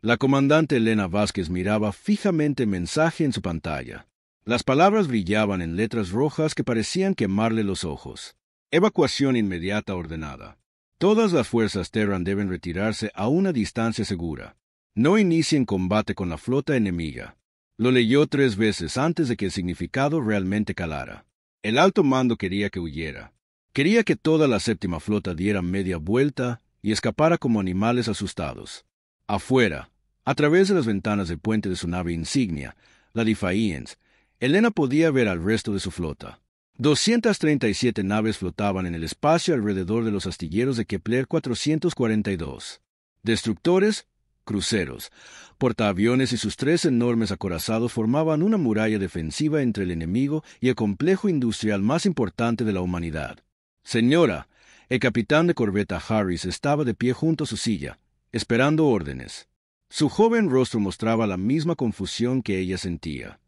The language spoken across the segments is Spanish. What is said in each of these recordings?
La comandante Elena Vázquez miraba fijamente el mensaje en su pantalla. Las palabras brillaban en letras rojas que parecían quemarle los ojos. Evacuación inmediata ordenada. Todas las fuerzas Terran deben retirarse a una distancia segura. No inicien combate con la flota enemiga. Lo leyó 3 veces antes de que el significado realmente calara. El alto mando quería que huyera. Quería que toda la séptima flota diera media vuelta y escapara como animales asustados. Afuera, a través de las ventanas del puente de su nave insignia, la Defiance, Elena podía ver al resto de su flota. 237 naves flotaban en el espacio alrededor de los astilleros de Kepler 442. Destructores, cruceros, portaaviones y sus 3 enormes acorazados formaban una muralla defensiva entre el enemigo y el complejo industrial más importante de la humanidad. Señora, el capitán de corbeta Harris estaba de pie junto a su silla, esperando órdenes. Su joven rostro mostraba la misma confusión que ella sentía.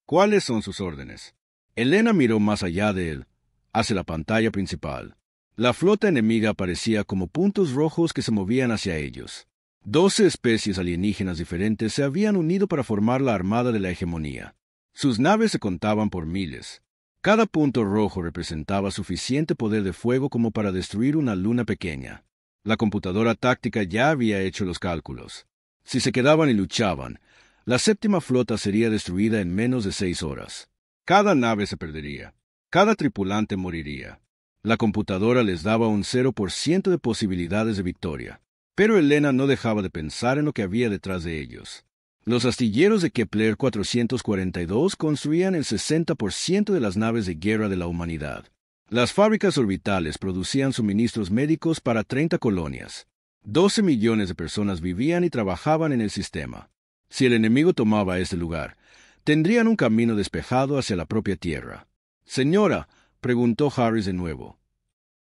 ¿Cuáles son sus órdenes? Elena miró más allá de él, hacia la pantalla principal. La flota enemiga aparecía como puntos rojos que se movían hacia ellos. 12 especies alienígenas diferentes se habían unido para formar la Armada de la Hegemonía. Sus naves se contaban por miles. Cada punto rojo representaba suficiente poder de fuego como para destruir una luna pequeña. La computadora táctica ya había hecho los cálculos. Si se quedaban y luchaban, la séptima flota sería destruida en menos de 6 horas. Cada nave se perdería. Cada tripulante moriría. La computadora les daba un 0% de posibilidades de victoria. Pero Elena no dejaba de pensar en lo que había detrás de ellos. Los astilleros de Kepler 442 construían el 60% de las naves de guerra de la humanidad. Las fábricas orbitales producían suministros médicos para 30 colonias. 12 millones de personas vivían y trabajaban en el sistema. Si el enemigo tomaba este lugar, tendrían un camino despejado hacia la propia Tierra. Señora, preguntó Harris de nuevo,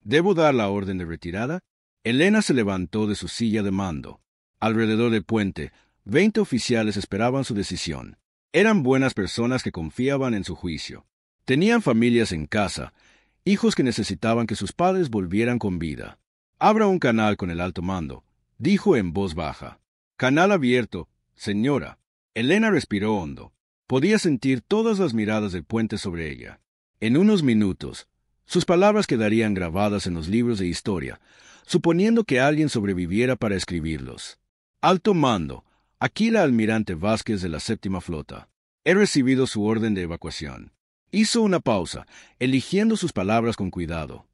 ¿debo dar la orden de retirada? Elena se levantó de su silla de mando. Alrededor del puente, 20 oficiales esperaban su decisión. Eran buenas personas que confiaban en su juicio. Tenían familias en casa, hijos que necesitaban que sus padres volvieran con vida. Abra un canal con el alto mando, dijo en voz baja. Canal abierto, señora. Elena respiró hondo. Podía sentir todas las miradas del puente sobre ella. En unos minutos, sus palabras quedarían grabadas en los libros de historia, suponiendo que alguien sobreviviera para escribirlos. Alto mando, aquí la almirante Vázquez de la séptima flota. He recibido su orden de evacuación. Hizo una pausa, eligiendo sus palabras con cuidado.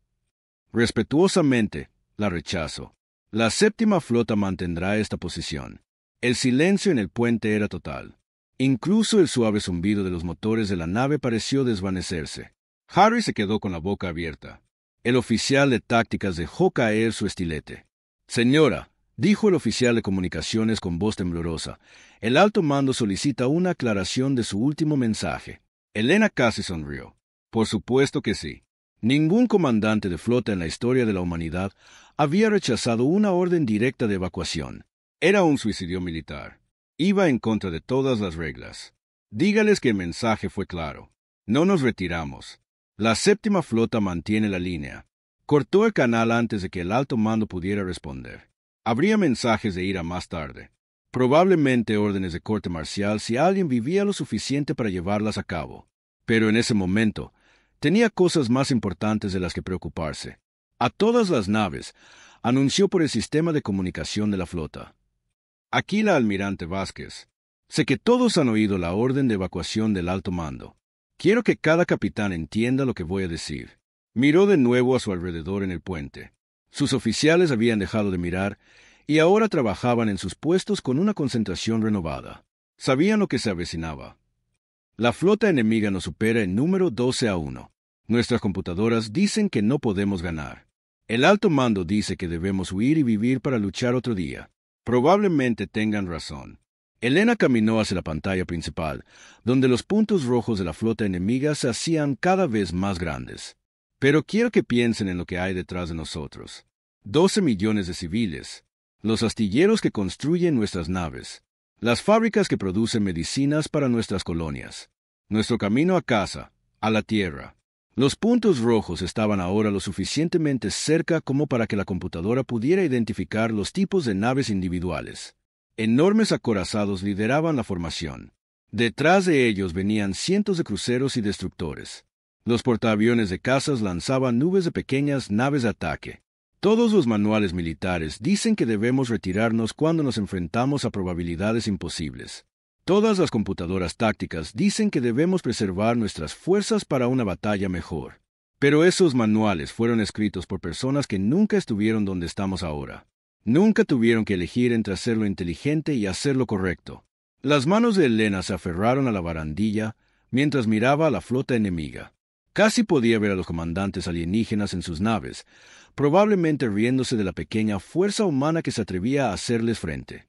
Respetuosamente, la rechazo. La séptima flota mantendrá esta posición. El silencio en el puente era total. Incluso el suave zumbido de los motores de la nave pareció desvanecerse. Harry se quedó con la boca abierta. El oficial de tácticas dejó caer su estilete. Señora, dijo el oficial de comunicaciones con voz temblorosa, el alto mando solicita una aclaración de su último mensaje. Elena casi sonrió. Por supuesto que sí. Ningún comandante de flota en la historia de la humanidad había rechazado una orden directa de evacuación. Era un suicidio militar. Iba en contra de todas las reglas. Dígales que el mensaje fue claro. No nos retiramos. La séptima flota mantiene la línea. Cortó el canal antes de que el alto mando pudiera responder. Habría mensajes de ira más tarde. Probablemente órdenes de corte marcial si alguien vivía lo suficiente para llevarlas a cabo. Pero en ese momento, tenía cosas más importantes de las que preocuparse. A todas las naves, anunció por el sistema de comunicación de la flota. Aquí la almirante Vázquez. Sé que todos han oído la orden de evacuación del alto mando. Quiero que cada capitán entienda lo que voy a decir. Miró de nuevo a su alrededor en el puente. Sus oficiales habían dejado de mirar y ahora trabajaban en sus puestos con una concentración renovada. Sabían lo que se avecinaba. La flota enemiga nos supera en número 12-1. Nuestras computadoras dicen que no podemos ganar. El alto mando dice que debemos huir y vivir para luchar otro día. Probablemente tengan razón. Elena caminó hacia la pantalla principal, donde los puntos rojos de la flota enemiga se hacían cada vez más grandes. Pero quiero que piensen en lo que hay detrás de nosotros. 12 millones de civiles, los astilleros que construyen nuestras naves, las fábricas que producen medicinas para nuestras colonias, nuestro camino a casa, a la tierra. Los puntos rojos estaban ahora lo suficientemente cerca como para que la computadora pudiera identificar los tipos de naves individuales. Enormes acorazados lideraban la formación. Detrás de ellos venían cientos de cruceros y destructores. Los portaaviones de cazas lanzaban nubes de pequeñas naves de ataque. Todos los manuales militares dicen que debemos retirarnos cuando nos enfrentamos a probabilidades imposibles. Todas las computadoras tácticas dicen que debemos preservar nuestras fuerzas para una batalla mejor. Pero esos manuales fueron escritos por personas que nunca estuvieron donde estamos ahora. Nunca tuvieron que elegir entre hacer lo inteligente y hacer lo correcto. Las manos de Elena se aferraron a la barandilla mientras miraba a la flota enemiga. Casi podía ver a los comandantes alienígenas en sus naves, probablemente riéndose de la pequeña fuerza humana que se atrevía a hacerles frente.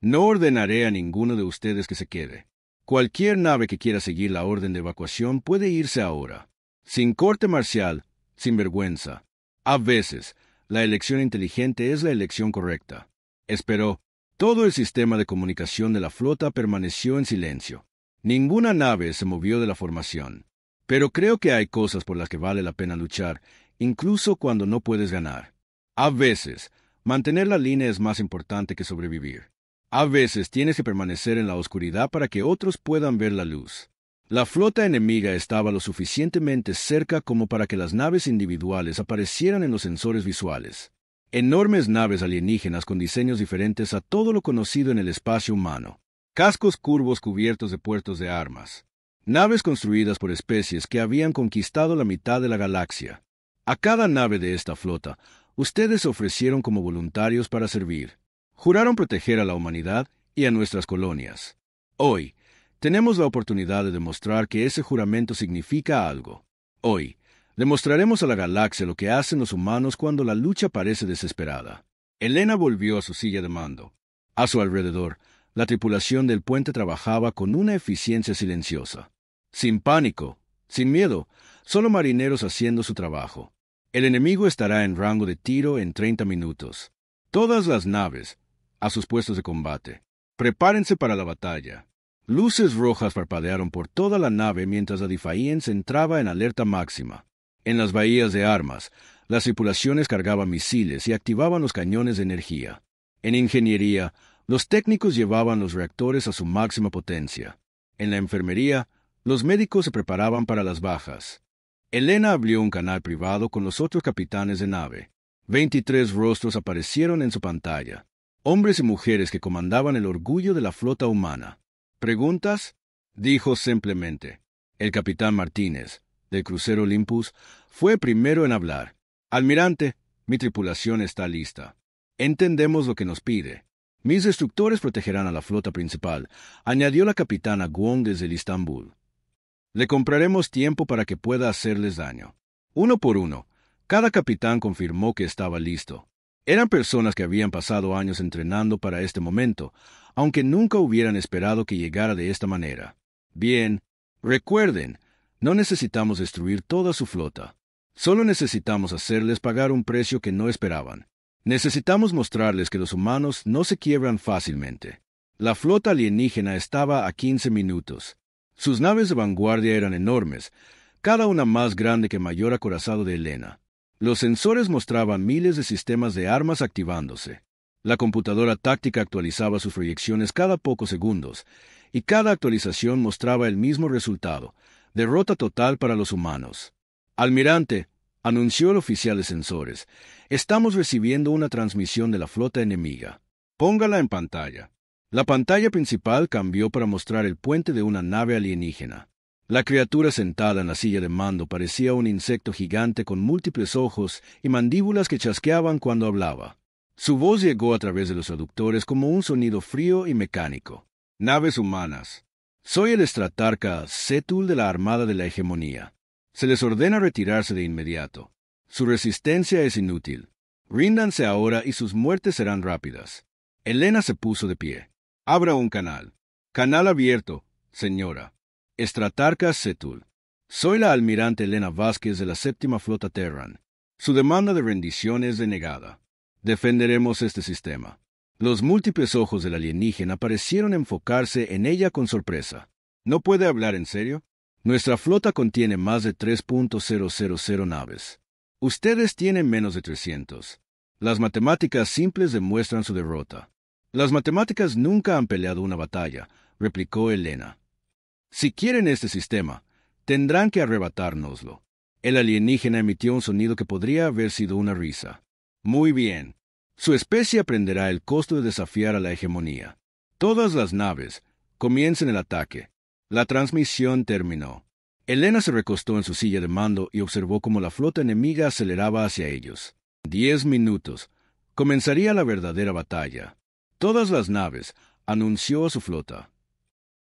No ordenaré a ninguno de ustedes que se quede. Cualquier nave que quiera seguir la orden de evacuación puede irse ahora. Sin corte marcial, sin vergüenza. A veces, la elección inteligente es la elección correcta. Esperó. Todo el sistema de comunicación de la flota permaneció en silencio. Ninguna nave se movió de la formación. Pero creo que hay cosas por las que vale la pena luchar, incluso cuando no puedes ganar. A veces, mantener la línea es más importante que sobrevivir. A veces tienes que permanecer en la oscuridad para que otros puedan ver la luz. La flota enemiga estaba lo suficientemente cerca como para que las naves individuales aparecieran en los sensores visuales. Enormes naves alienígenas con diseños diferentes a todo lo conocido en el espacio humano. Cascos curvos cubiertos de puertos de armas. Naves construidas por especies que habían conquistado la mitad de la galaxia. A cada nave de esta flota, ustedes se ofrecieron como voluntarios para servir. Juraron proteger a la humanidad y a nuestras colonias. Hoy, tenemos la oportunidad de demostrar que ese juramento significa algo. Hoy, demostraremos a la galaxia lo que hacen los humanos cuando la lucha parece desesperada. Elena volvió a su silla de mando. A su alrededor, la tripulación del puente trabajaba con una eficiencia silenciosa. Sin pánico, sin miedo, solo marineros haciendo su trabajo. El enemigo estará en rango de tiro en 30 minutos. Todas las naves, a sus puestos de combate. Prepárense para la batalla. Luces rojas parpadearon por toda la nave mientras la Defiance entraba en alerta máxima. En las bahías de armas, las tripulaciones cargaban misiles y activaban los cañones de energía. En ingeniería, los técnicos llevaban los reactores a su máxima potencia. En la enfermería, los médicos se preparaban para las bajas. Elena abrió un canal privado con los otros capitanes de nave. 23 rostros aparecieron en su pantalla. Hombres y mujeres que comandaban el orgullo de la flota humana. ¿Preguntas? Dijo simplemente. El capitán Martínez, del crucero Olympus, fue primero en hablar. Almirante, mi tripulación está lista. Entendemos lo que nos pide. Mis destructores protegerán a la flota principal, añadió la capitana Guon desde el Istambul. Le compraremos tiempo para que pueda hacerles daño. Uno por uno, cada capitán confirmó que estaba listo. Eran personas que habían pasado años entrenando para este momento, aunque nunca hubieran esperado que llegara de esta manera. Bien, recuerden, no necesitamos destruir toda su flota. Solo necesitamos hacerles pagar un precio que no esperaban. Necesitamos mostrarles que los humanos no se quiebran fácilmente. La flota alienígena estaba a 15 minutos. Sus naves de vanguardia eran enormes, cada una más grande que el mayor acorazado de Elena. Los sensores mostraban miles de sistemas de armas activándose. La computadora táctica actualizaba sus proyecciones cada pocos segundos, y cada actualización mostraba el mismo resultado: derrota total para los humanos. Almirante, anunció el oficial de sensores, estamos recibiendo una transmisión de la flota enemiga. Póngala en pantalla. La pantalla principal cambió para mostrar el puente de una nave alienígena. La criatura sentada en la silla de mando parecía un insecto gigante con múltiples ojos y mandíbulas que chasqueaban cuando hablaba. Su voz llegó a través de los traductores como un sonido frío y mecánico. Naves humanas. Soy el estratarca Cetul de la Armada de la Hegemonía. Se les ordena retirarse de inmediato. Su resistencia es inútil. Ríndanse ahora y sus muertes serán rápidas. Elena se puso de pie. Abra un canal. Canal abierto, señora. Estratarca Cetul. Soy la almirante Elena Vázquez de la Séptima Flota Terran. Su demanda de rendición es denegada. Defenderemos este sistema. Los múltiples ojos del alienígena parecieron enfocarse en ella con sorpresa. ¿No puede hablar en serio? Nuestra flota contiene más de 3.000 naves. Ustedes tienen menos de 300. Las matemáticas simples demuestran su derrota. Las matemáticas nunca han peleado una batalla, replicó Elena. Si quieren este sistema, tendrán que arrebatárnoslo. El alienígena emitió un sonido que podría haber sido una risa. Muy bien. Su especie aprenderá el costo de desafiar a la hegemonía. Todas las naves, comiencen el ataque. La transmisión terminó. Elena se recostó en su silla de mando y observó cómo la flota enemiga aceleraba hacia ellos. 10 minutos. Comenzaría la verdadera batalla. Todas las naves, anunció a su flota.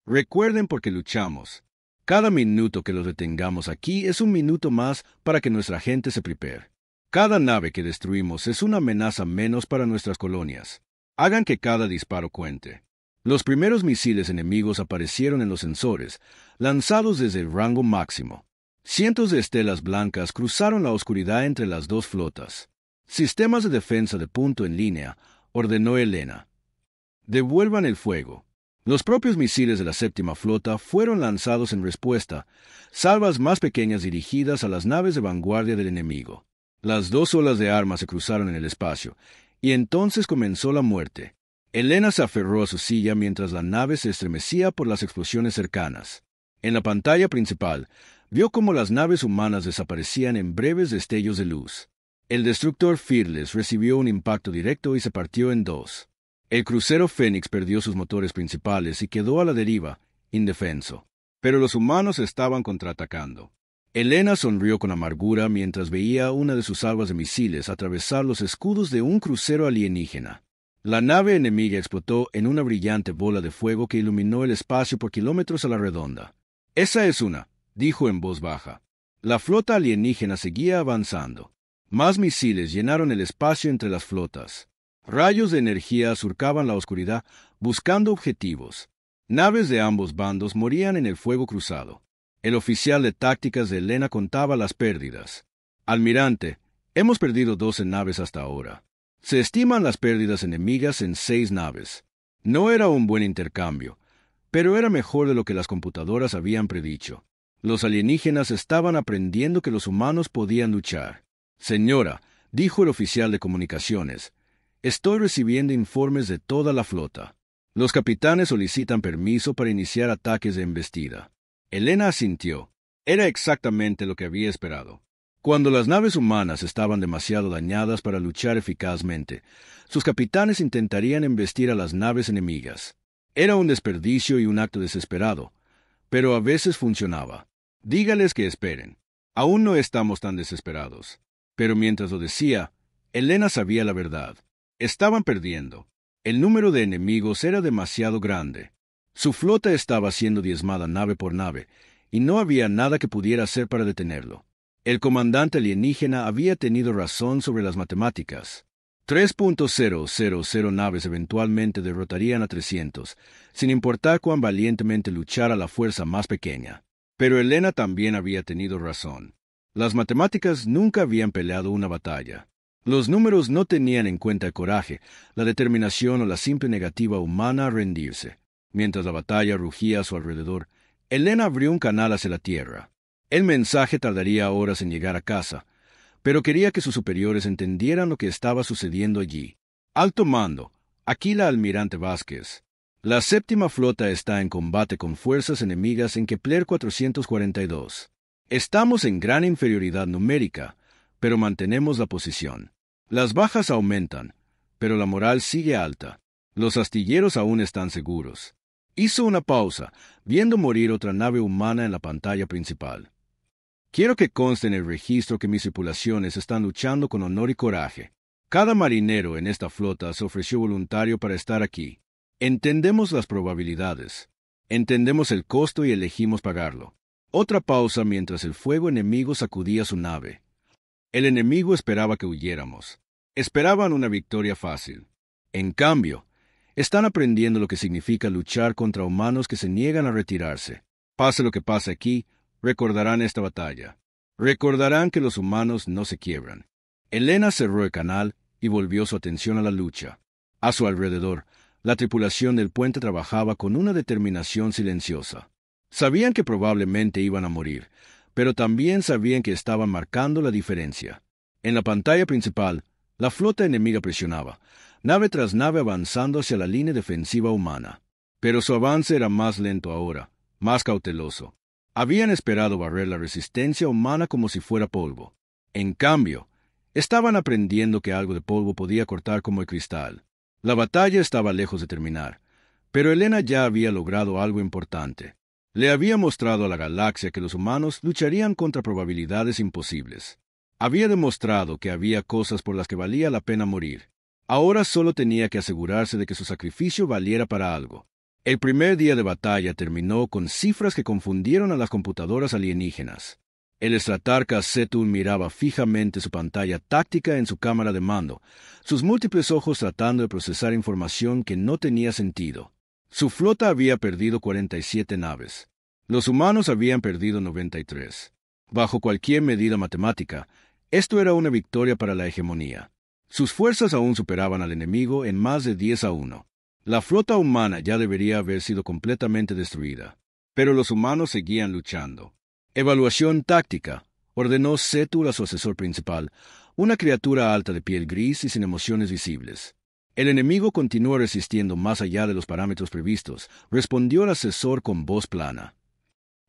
Recuerden por qué luchamos. Cada minuto que los detengamos aquí es un minuto más para que nuestra gente se prepare. Cada nave que destruimos es una amenaza menos para nuestras colonias. Hagan que cada disparo cuente. Los primeros misiles enemigos aparecieron en los sensores, lanzados desde el rango máximo. Cientos de estelas blancas cruzaron la oscuridad entre las dos flotas. Sistemas de defensa de punto en línea, ordenó Elena. Devuelvan el fuego. Los propios misiles de la séptima flota fueron lanzados en respuesta, salvas más pequeñas dirigidas a las naves de vanguardia del enemigo. Las dos olas de armas se cruzaron en el espacio, y entonces comenzó la muerte. Elena se aferró a su silla mientras la nave se estremecía por las explosiones cercanas. En la pantalla principal, vio cómo las naves humanas desaparecían en breves destellos de luz. El destructor Fearless recibió un impacto directo y se partió en dos. El crucero Fénix perdió sus motores principales y quedó a la deriva, indefenso. Pero los humanos estaban contraatacando. Elena sonrió con amargura mientras veía una de sus salvas de misiles atravesar los escudos de un crucero alienígena. La nave enemiga explotó en una brillante bola de fuego que iluminó el espacio por kilómetros a la redonda. «Esa es una», dijo en voz baja. La flota alienígena seguía avanzando. Más misiles llenaron el espacio entre las flotas. Rayos de energía surcaban la oscuridad, buscando objetivos. Naves de ambos bandos morían en el fuego cruzado. El oficial de tácticas de Elena contaba las pérdidas. «Almirante, hemos perdido 12 naves hasta ahora. Se estiman las pérdidas enemigas en 6 naves. No era un buen intercambio, pero era mejor de lo que las computadoras habían predicho. Los alienígenas estaban aprendiendo que los humanos podían luchar. Señora», dijo el oficial de comunicaciones, «estoy recibiendo informes de toda la flota. Los capitanes solicitan permiso para iniciar ataques de embestida». Elena asintió. Era exactamente lo que había esperado. Cuando las naves humanas estaban demasiado dañadas para luchar eficazmente, sus capitanes intentarían embestir a las naves enemigas. Era un desperdicio y un acto desesperado, pero a veces funcionaba. «Dígales que esperen. Aún no estamos tan desesperados». Pero mientras lo decía, Elena sabía la verdad. Estaban perdiendo. El número de enemigos era demasiado grande. Su flota estaba siendo diezmada nave por nave, y no había nada que pudiera hacer para detenerlo. El comandante alienígena había tenido razón sobre las matemáticas. 3.000 naves eventualmente derrotarían a 300, sin importar cuán valientemente luchara la fuerza más pequeña. Pero Elena también había tenido razón. Las matemáticas nunca habían peleado una batalla. Los números no tenían en cuenta el coraje, la determinación o la simple negativa humana a rendirse. Mientras la batalla rugía a su alrededor, Elena abrió un canal hacia la Tierra. El mensaje tardaría horas en llegar a casa, pero quería que sus superiores entendieran lo que estaba sucediendo allí. «Alto mando, aquí la almirante Vázquez. La séptima flota está en combate con fuerzas enemigas en Kepler 442. Estamos en gran inferioridad numérica, pero mantenemos la posición. Las bajas aumentan, pero la moral sigue alta. Los astilleros aún están seguros». Hizo una pausa, viendo morir otra nave humana en la pantalla principal. «Quiero que conste en el registro que mis tripulaciones están luchando con honor y coraje. Cada marinero en esta flota se ofreció voluntario para estar aquí. Entendemos las probabilidades. Entendemos el costo y elegimos pagarlo». Otra pausa mientras el fuego enemigo sacudía su nave. El enemigo esperaba que huyéramos. Esperaban una victoria fácil. En cambio, están aprendiendo lo que significa luchar contra humanos que se niegan a retirarse. Pase lo que pase aquí, recordarán esta batalla. Recordarán que los humanos no se quiebran. Elena cerró el canal y volvió su atención a la lucha. A su alrededor, la tripulación del puente trabajaba con una determinación silenciosa. Sabían que probablemente iban a morir, pero también sabían que estaban marcando la diferencia. En la pantalla principal, la flota enemiga presionaba, nave tras nave avanzando hacia la línea defensiva humana. Pero su avance era más lento ahora, más cauteloso. Habían esperado barrer la resistencia humana como si fuera polvo. En cambio, estaban aprendiendo que algo de polvo podía cortar como el cristal. La batalla estaba lejos de terminar, pero Helena ya había logrado algo importante. Le había mostrado a la galaxia que los humanos lucharían contra probabilidades imposibles. Había demostrado que había cosas por las que valía la pena morir. Ahora solo tenía que asegurarse de que su sacrificio valiera para algo. El primer día de batalla terminó con cifras que confundieron a las computadoras alienígenas. El estratarca Cetul miraba fijamente su pantalla táctica en su cámara de mando, sus múltiples ojos tratando de procesar información que no tenía sentido. Su flota había perdido 47 naves. Los humanos habían perdido 93. Bajo cualquier medida matemática, esto era una victoria para la hegemonía. Sus fuerzas aún superaban al enemigo en más de 10-1. La flota humana ya debería haber sido completamente destruida. Pero los humanos seguían luchando. Evaluación táctica, ordenó Cetul a su asesor principal, una criatura alta de piel gris y sin emociones visibles. El enemigo continúa resistiendo más allá de los parámetros previstos, respondió el asesor con voz plana.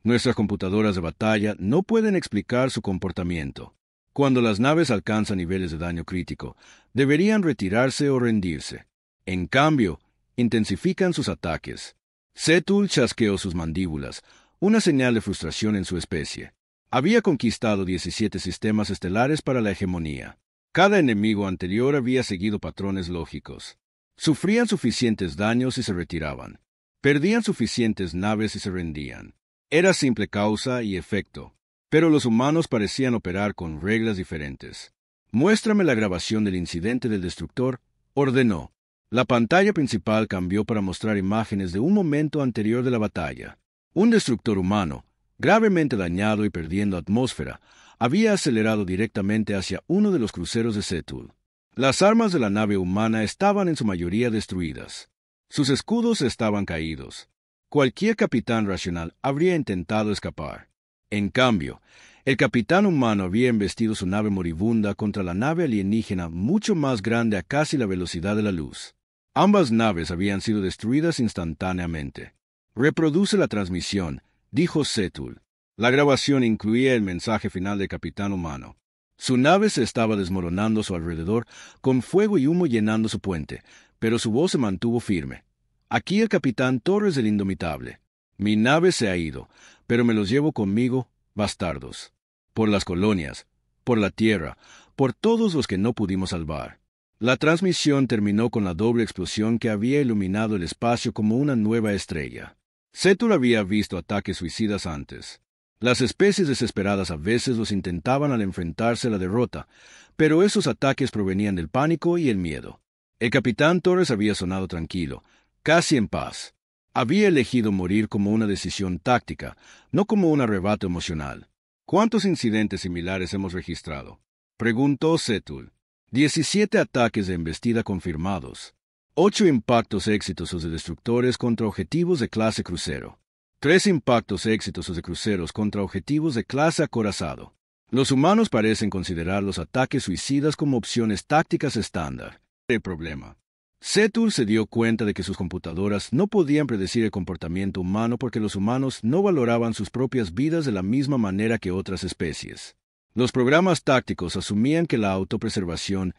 Nuestras computadoras de batalla no pueden explicar su comportamiento. Cuando las naves alcanzan niveles de daño crítico, deberían retirarse o rendirse. En cambio, intensifican sus ataques. Cetul chasqueó sus mandíbulas, una señal de frustración en su especie. Había conquistado 17 sistemas estelares para la hegemonía. Cada enemigo anterior había seguido patrones lógicos. Sufrían suficientes daños y se retiraban. Perdían suficientes naves y se rendían. Era simple causa y efecto. Pero los humanos parecían operar con reglas diferentes. Muéstrame la grabación del incidente del destructor, ordenó. La pantalla principal cambió para mostrar imágenes de un momento anterior de la batalla. Un destructor humano, gravemente dañado y perdiendo atmósfera, había acelerado directamente hacia uno de los cruceros de Cetul. Las armas de la nave humana estaban en su mayoría destruidas. Sus escudos estaban caídos. Cualquier capitán racional habría intentado escapar. En cambio, el capitán humano había embestido su nave moribunda contra la nave alienígena mucho más grande a casi la velocidad de la luz. Ambas naves habían sido destruidas instantáneamente. Reproduce la transmisión, dijo Cetul. La grabación incluía el mensaje final del capitán humano. Su nave se estaba desmoronando a su alrededor, con fuego y humo llenando su puente, pero su voz se mantuvo firme. Aquí el capitán Torres del Indomitable. Mi nave se ha ido, pero me los llevo conmigo, bastardos. Por las colonias, por la tierra, por todos los que no pudimos salvar. La transmisión terminó con la doble explosión que había iluminado el espacio como una nueva estrella. Cetul había visto ataques suicidas antes. Las especies desesperadas a veces los intentaban al enfrentarse a la derrota, pero esos ataques provenían del pánico y el miedo. El capitán Torres había sonado tranquilo, casi en paz. Había elegido morir como una decisión táctica, no como un arrebato emocional. ¿Cuántos incidentes similares hemos registrado?, preguntó Cetul. 17 ataques de embestida confirmados. 8 impactos exitosos de destructores contra objetivos de clase crucero. 3 impactos exitosos de cruceros contra objetivos de clase acorazado. Los humanos parecen considerar los ataques suicidas como opciones tácticas estándar. El problema. Cetul se dio cuenta de que sus computadoras no podían predecir el comportamiento humano porque los humanos no valoraban sus propias vidas de la misma manera que otras especies. Los programas tácticos asumían que la autopreservación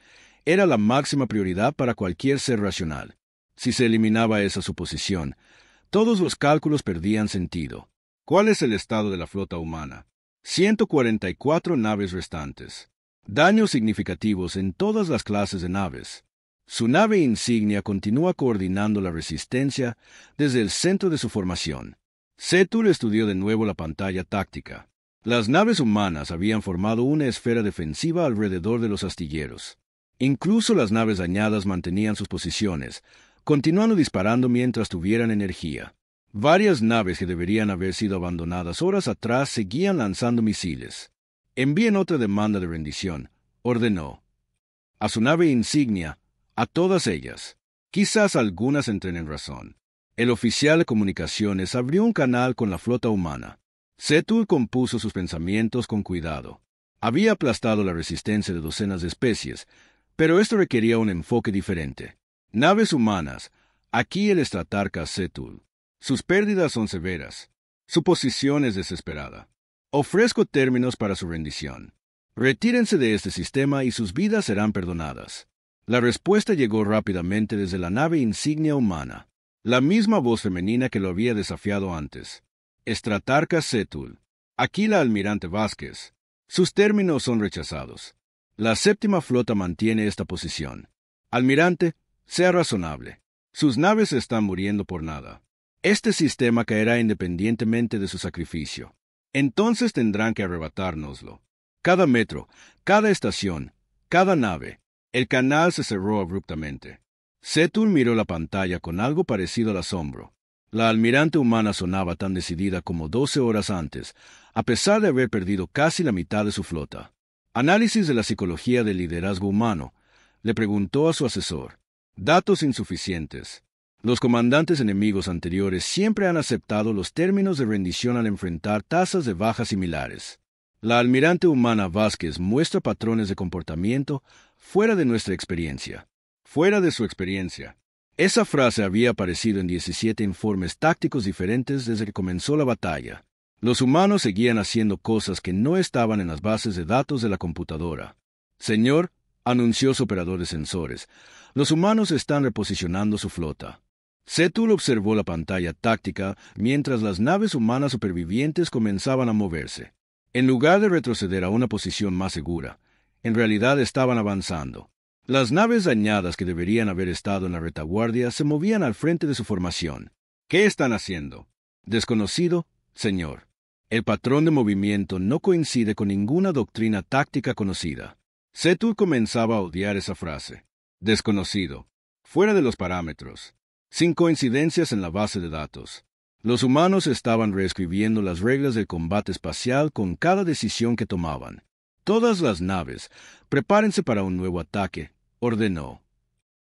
era la máxima prioridad para cualquier ser racional. Si se eliminaba esa suposición, todos los cálculos perdían sentido. ¿Cuál es el estado de la flota humana? 144 naves restantes. Daños significativos en todas las clases de naves. Su nave insignia continúa coordinando la resistencia desde el centro de su formación. Cetul estudió de nuevo la pantalla táctica. Las naves humanas habían formado una esfera defensiva alrededor de los astilleros. Incluso las naves dañadas mantenían sus posiciones, continuando disparando mientras tuvieran energía. Varias naves que deberían haber sido abandonadas horas atrás seguían lanzando misiles. Envíen otra demanda de rendición, ordenó. A su nave insignia, a todas ellas. Quizás algunas entren en razón. El oficial de comunicaciones abrió un canal con la flota humana. Cetul compuso sus pensamientos con cuidado. Había aplastado la resistencia de docenas de especies, pero esto requería un enfoque diferente. Naves humanas. Aquí el estratarca Setul. Sus pérdidas son severas. Su posición es desesperada. Ofrezco términos para su rendición. Retírense de este sistema y sus vidas serán perdonadas. La respuesta llegó rápidamente desde la nave insignia humana. La misma voz femenina que lo había desafiado antes. Estratarca Setul. Aquí la almirante Vázquez. Sus términos son rechazados. La séptima flota mantiene esta posición. Almirante, sea razonable. Sus naves están muriendo por nada. Este sistema caerá independientemente de su sacrificio. Entonces tendrán que arrebatárnoslo. Cada metro, cada estación, cada nave. El canal se cerró abruptamente. Setul miró la pantalla con algo parecido al asombro. La almirante humana sonaba tan decidida como 12 horas antes, a pesar de haber perdido casi la mitad de su flota. Análisis de la psicología del liderazgo humano, le preguntó a su asesor. Datos insuficientes. Los comandantes enemigos anteriores siempre han aceptado los términos de rendición al enfrentar tasas de baja similares. La almirante humana Vázquez muestra patrones de comportamiento fuera de nuestra experiencia. Fuera de su experiencia. Esa frase había aparecido en 17 informes tácticos diferentes desde que comenzó la batalla. Los humanos seguían haciendo cosas que no estaban en las bases de datos de la computadora. Señor, anunció su operador de sensores, los humanos están reposicionando su flota. Setul observó la pantalla táctica mientras las naves humanas supervivientes comenzaban a moverse. En lugar de retroceder a una posición más segura, en realidad estaban avanzando. Las naves dañadas que deberían haber estado en la retaguardia se movían al frente de su formación. ¿Qué están haciendo? Desconocido, señor. El patrón de movimiento no coincide con ninguna doctrina táctica conocida. Setul comenzaba a odiar esa frase. Desconocido. Fuera de los parámetros. Sin coincidencias en la base de datos. Los humanos estaban reescribiendo las reglas del combate espacial con cada decisión que tomaban. Todas las naves, prepárense para un nuevo ataque, ordenó.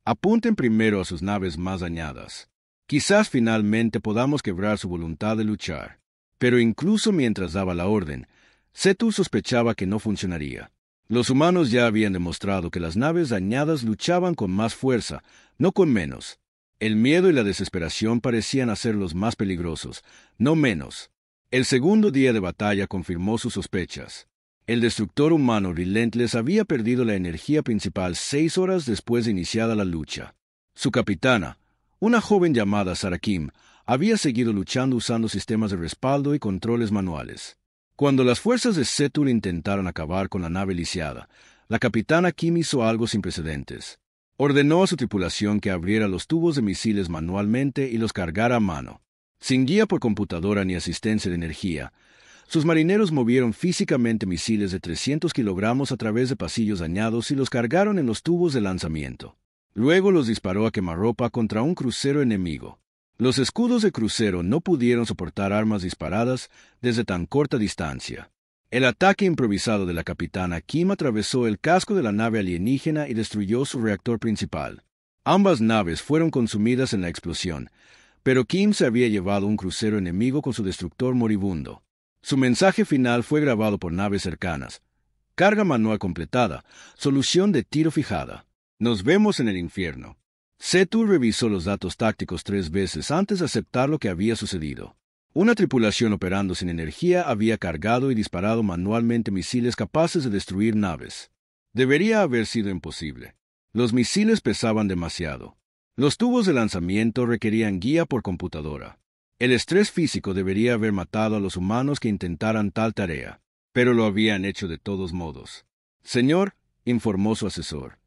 Apunten primero a sus naves más dañadas. Quizás finalmente podamos quebrar su voluntad de luchar. Pero incluso mientras daba la orden, Setul sospechaba que no funcionaría. Los humanos ya habían demostrado que las naves dañadas luchaban con más fuerza, no con menos. El miedo y la desesperación parecían hacerlos más peligrosos, no menos. El segundo día de batalla confirmó sus sospechas. El destructor humano Relentless había perdido la energía principal 6 horas después de iniciada la lucha. Su capitana, una joven llamada Sarah Kim, había seguido luchando usando sistemas de respaldo y controles manuales. Cuando las fuerzas de Setul intentaron acabar con la nave lisiada, la capitana Kim hizo algo sin precedentes. Ordenó a su tripulación que abriera los tubos de misiles manualmente y los cargara a mano. Sin guía por computadora ni asistencia de energía, sus marineros movieron físicamente misiles de 300 kilogramos a través de pasillos dañados y los cargaron en los tubos de lanzamiento. Luego los disparó a quemarropa contra un crucero enemigo. Los escudos de crucero no pudieron soportar armas disparadas desde tan corta distancia. El ataque improvisado de la capitana Kim atravesó el casco de la nave alienígena y destruyó su reactor principal. Ambas naves fueron consumidas en la explosión, pero Kim se había llevado un crucero enemigo con su destructor moribundo. Su mensaje final fue grabado por naves cercanas. Carga manual completada, solución de tiro fijada. Nos vemos en el infierno. Setul revisó los datos tácticos 3 veces antes de aceptar lo que había sucedido. Una tripulación operando sin energía había cargado y disparado manualmente misiles capaces de destruir naves. Debería haber sido imposible. Los misiles pesaban demasiado. Los tubos de lanzamiento requerían guía por computadora. El estrés físico debería haber matado a los humanos que intentaran tal tarea, pero lo habían hecho de todos modos. Señor, informó su asesor.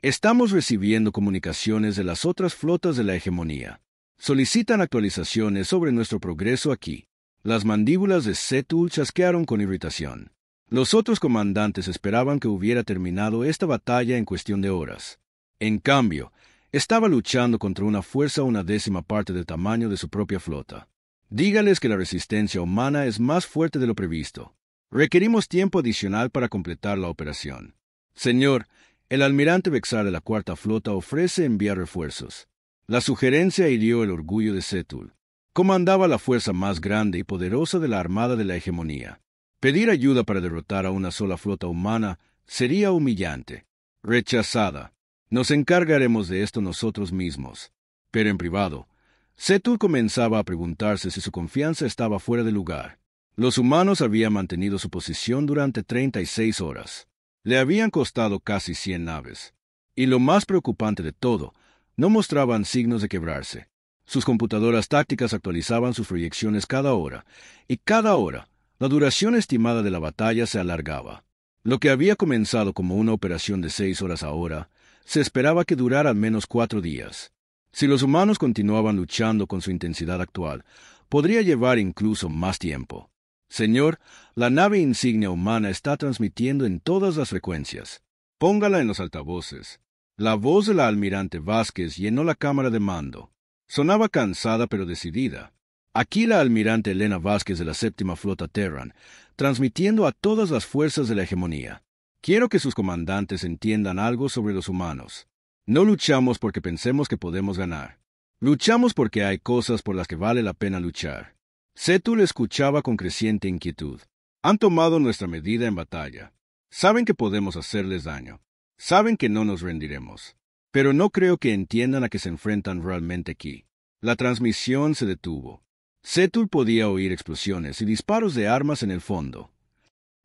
Estamos recibiendo comunicaciones de las otras flotas de la hegemonía. Solicitan actualizaciones sobre nuestro progreso aquí. Las mandíbulas de Setul chasquearon con irritación. Los otros comandantes esperaban que hubiera terminado esta batalla en cuestión de horas. En cambio, estaba luchando contra una fuerza 1/10 parte del tamaño de su propia flota. Dígales que la resistencia humana es más fuerte de lo previsto. Requerimos tiempo adicional para completar la operación. Señor, el almirante Vexar de la Cuarta Flota ofrece enviar refuerzos. La sugerencia hirió el orgullo de Setul. Comandaba la fuerza más grande y poderosa de la Armada de la Hegemonía. Pedir ayuda para derrotar a una sola flota humana sería humillante. Rechazada. Nos encargaremos de esto nosotros mismos. Pero en privado, Setul comenzaba a preguntarse si su confianza estaba fuera de lugar. Los humanos habían mantenido su posición durante 36 horas. Le habían costado casi 100 naves. Y lo más preocupante de todo, no mostraban signos de quebrarse. Sus computadoras tácticas actualizaban sus proyecciones cada hora, y cada hora, la duración estimada de la batalla se alargaba. Lo que había comenzado como una operación de 6 horas ahora, se esperaba que durara al menos 4 días. Si los humanos continuaban luchando con su intensidad actual, podría llevar incluso más tiempo. Señor, la nave insignia humana está transmitiendo en todas las frecuencias. Póngala en los altavoces. La voz de la almirante Vázquez llenó la cámara de mando. Sonaba cansada pero decidida. Aquí la almirante Elena Vázquez de la Séptima Flota Terran, transmitiendo a todas las fuerzas de la hegemonía. Quiero que sus comandantes entiendan algo sobre los humanos. No luchamos porque pensemos que podemos ganar. Luchamos porque hay cosas por las que vale la pena luchar. Setul escuchaba con creciente inquietud. Han tomado nuestra medida en batalla. Saben que podemos hacerles daño. Saben que no nos rendiremos. Pero no creo que entiendan a qué se enfrentan realmente aquí. La transmisión se detuvo. Setul podía oír explosiones y disparos de armas en el fondo.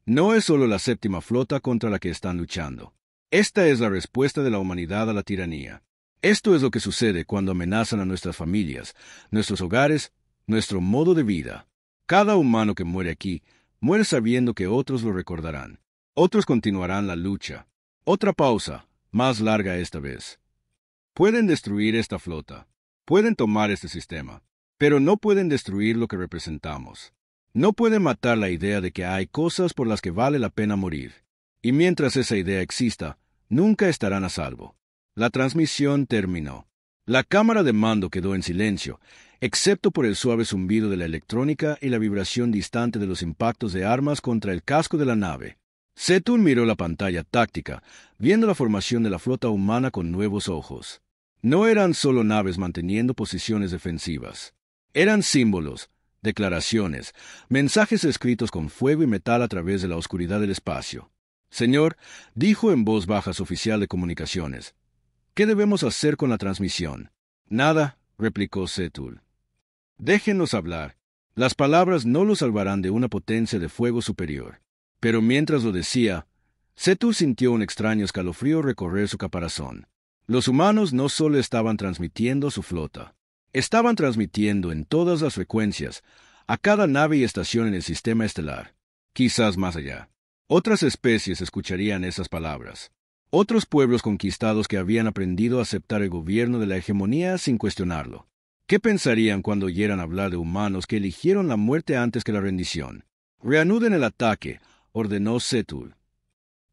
No es solo la Séptima Flota contra la que están luchando. Esta es la respuesta de la humanidad a la tiranía. Esto es lo que sucede cuando amenazan a nuestras familias, nuestros hogares, nuestro modo de vida. Cada humano que muere aquí, muere sabiendo que otros lo recordarán. Otros continuarán la lucha. Otra pausa, más larga esta vez. Pueden destruir esta flota. Pueden tomar este sistema. Pero no pueden destruir lo que representamos. No pueden matar la idea de que hay cosas por las que vale la pena morir. Y mientras esa idea exista, nunca estarán a salvo. La transmisión terminó. La cámara de mando quedó en silencio, excepto por el suave zumbido de la electrónica y la vibración distante de los impactos de armas contra el casco de la nave. Setul miró la pantalla táctica, viendo la formación de la flota humana con nuevos ojos. No eran solo naves manteniendo posiciones defensivas. Eran símbolos, declaraciones, mensajes escritos con fuego y metal a través de la oscuridad del espacio. Señor, dijo en voz baja su oficial de comunicaciones, ¿qué debemos hacer con la transmisión? Nada, replicó Setul. Déjenos hablar. Las palabras no lo salvarán de una potencia de fuego superior. Pero mientras lo decía, Setul sintió un extraño escalofrío recorrer su caparazón. Los humanos no solo estaban transmitiendo su flota, estaban transmitiendo en todas las frecuencias, a cada nave y estación en el sistema estelar, quizás más allá. Otras especies escucharían esas palabras. Otros pueblos conquistados que habían aprendido a aceptar el gobierno de la hegemonía sin cuestionarlo. ¿Qué pensarían cuando oyeran hablar de humanos que eligieron la muerte antes que la rendición? Reanuden el ataque, ordenó Setul.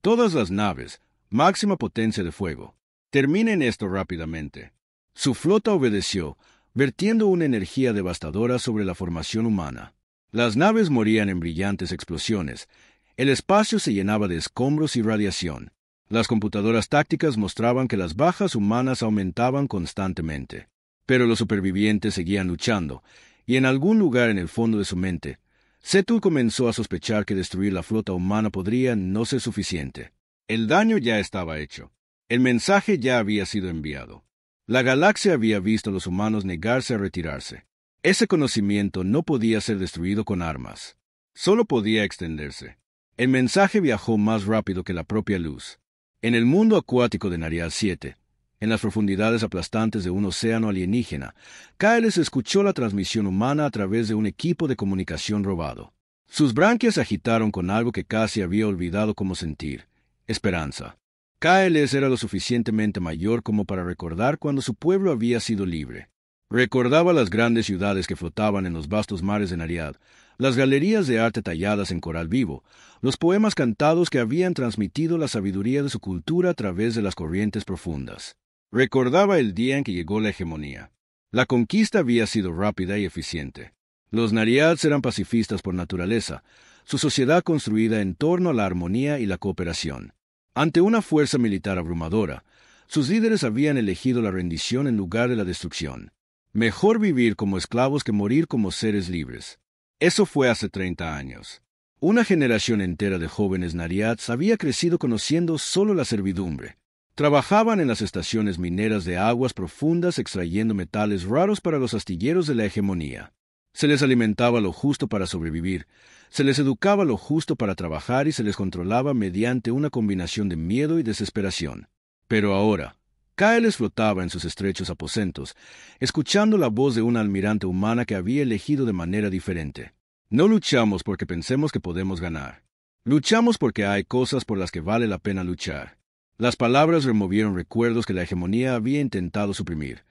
Todas las naves, máxima potencia de fuego. Terminen esto rápidamente. Su flota obedeció, vertiendo una energía devastadora sobre la formación humana. Las naves morían en brillantes explosiones. El espacio se llenaba de escombros y radiación. Las computadoras tácticas mostraban que las bajas humanas aumentaban constantemente. Pero los supervivientes seguían luchando, y en algún lugar en el fondo de su mente, Setul comenzó a sospechar que destruir la flota humana podría no ser suficiente. El daño ya estaba hecho. El mensaje ya había sido enviado. La galaxia había visto a los humanos negarse a retirarse. Ese conocimiento no podía ser destruido con armas. Solo podía extenderse. El mensaje viajó más rápido que la propia luz. En el mundo acuático de Nariad 7, en las profundidades aplastantes de un océano alienígena, Kaeles escuchó la transmisión humana a través de un equipo de comunicación robado. Sus branquias se agitaron con algo que casi había olvidado cómo sentir: esperanza. Kaeles era lo suficientemente mayor como para recordar cuando su pueblo había sido libre. Recordaba las grandes ciudades que flotaban en los vastos mares de Nariad, las galerías de arte talladas en coral vivo, los poemas cantados que habían transmitido la sabiduría de su cultura a través de las corrientes profundas. Recordaba el día en que llegó la hegemonía. La conquista había sido rápida y eficiente. Los Nariads eran pacifistas por naturaleza, su sociedad construida en torno a la armonía y la cooperación. Ante una fuerza militar abrumadora, sus líderes habían elegido la rendición en lugar de la destrucción. Mejor vivir como esclavos que morir como seres libres. Eso fue hace 30 años. Una generación entera de jóvenes Nariads había crecido conociendo solo la servidumbre. Trabajaban en las estaciones mineras de aguas profundas extrayendo metales raros para los astilleros de la hegemonía. Se les alimentaba lo justo para sobrevivir, se les educaba lo justo para trabajar y se les controlaba mediante una combinación de miedo y desesperación. Pero ahora, Caeles flotaba en sus estrechos aposentos, escuchando la voz de una almirante humana que había elegido de manera diferente. No luchamos porque pensemos que podemos ganar. Luchamos porque hay cosas por las que vale la pena luchar. Las palabras removieron recuerdos que la hegemonía había intentado suprimir.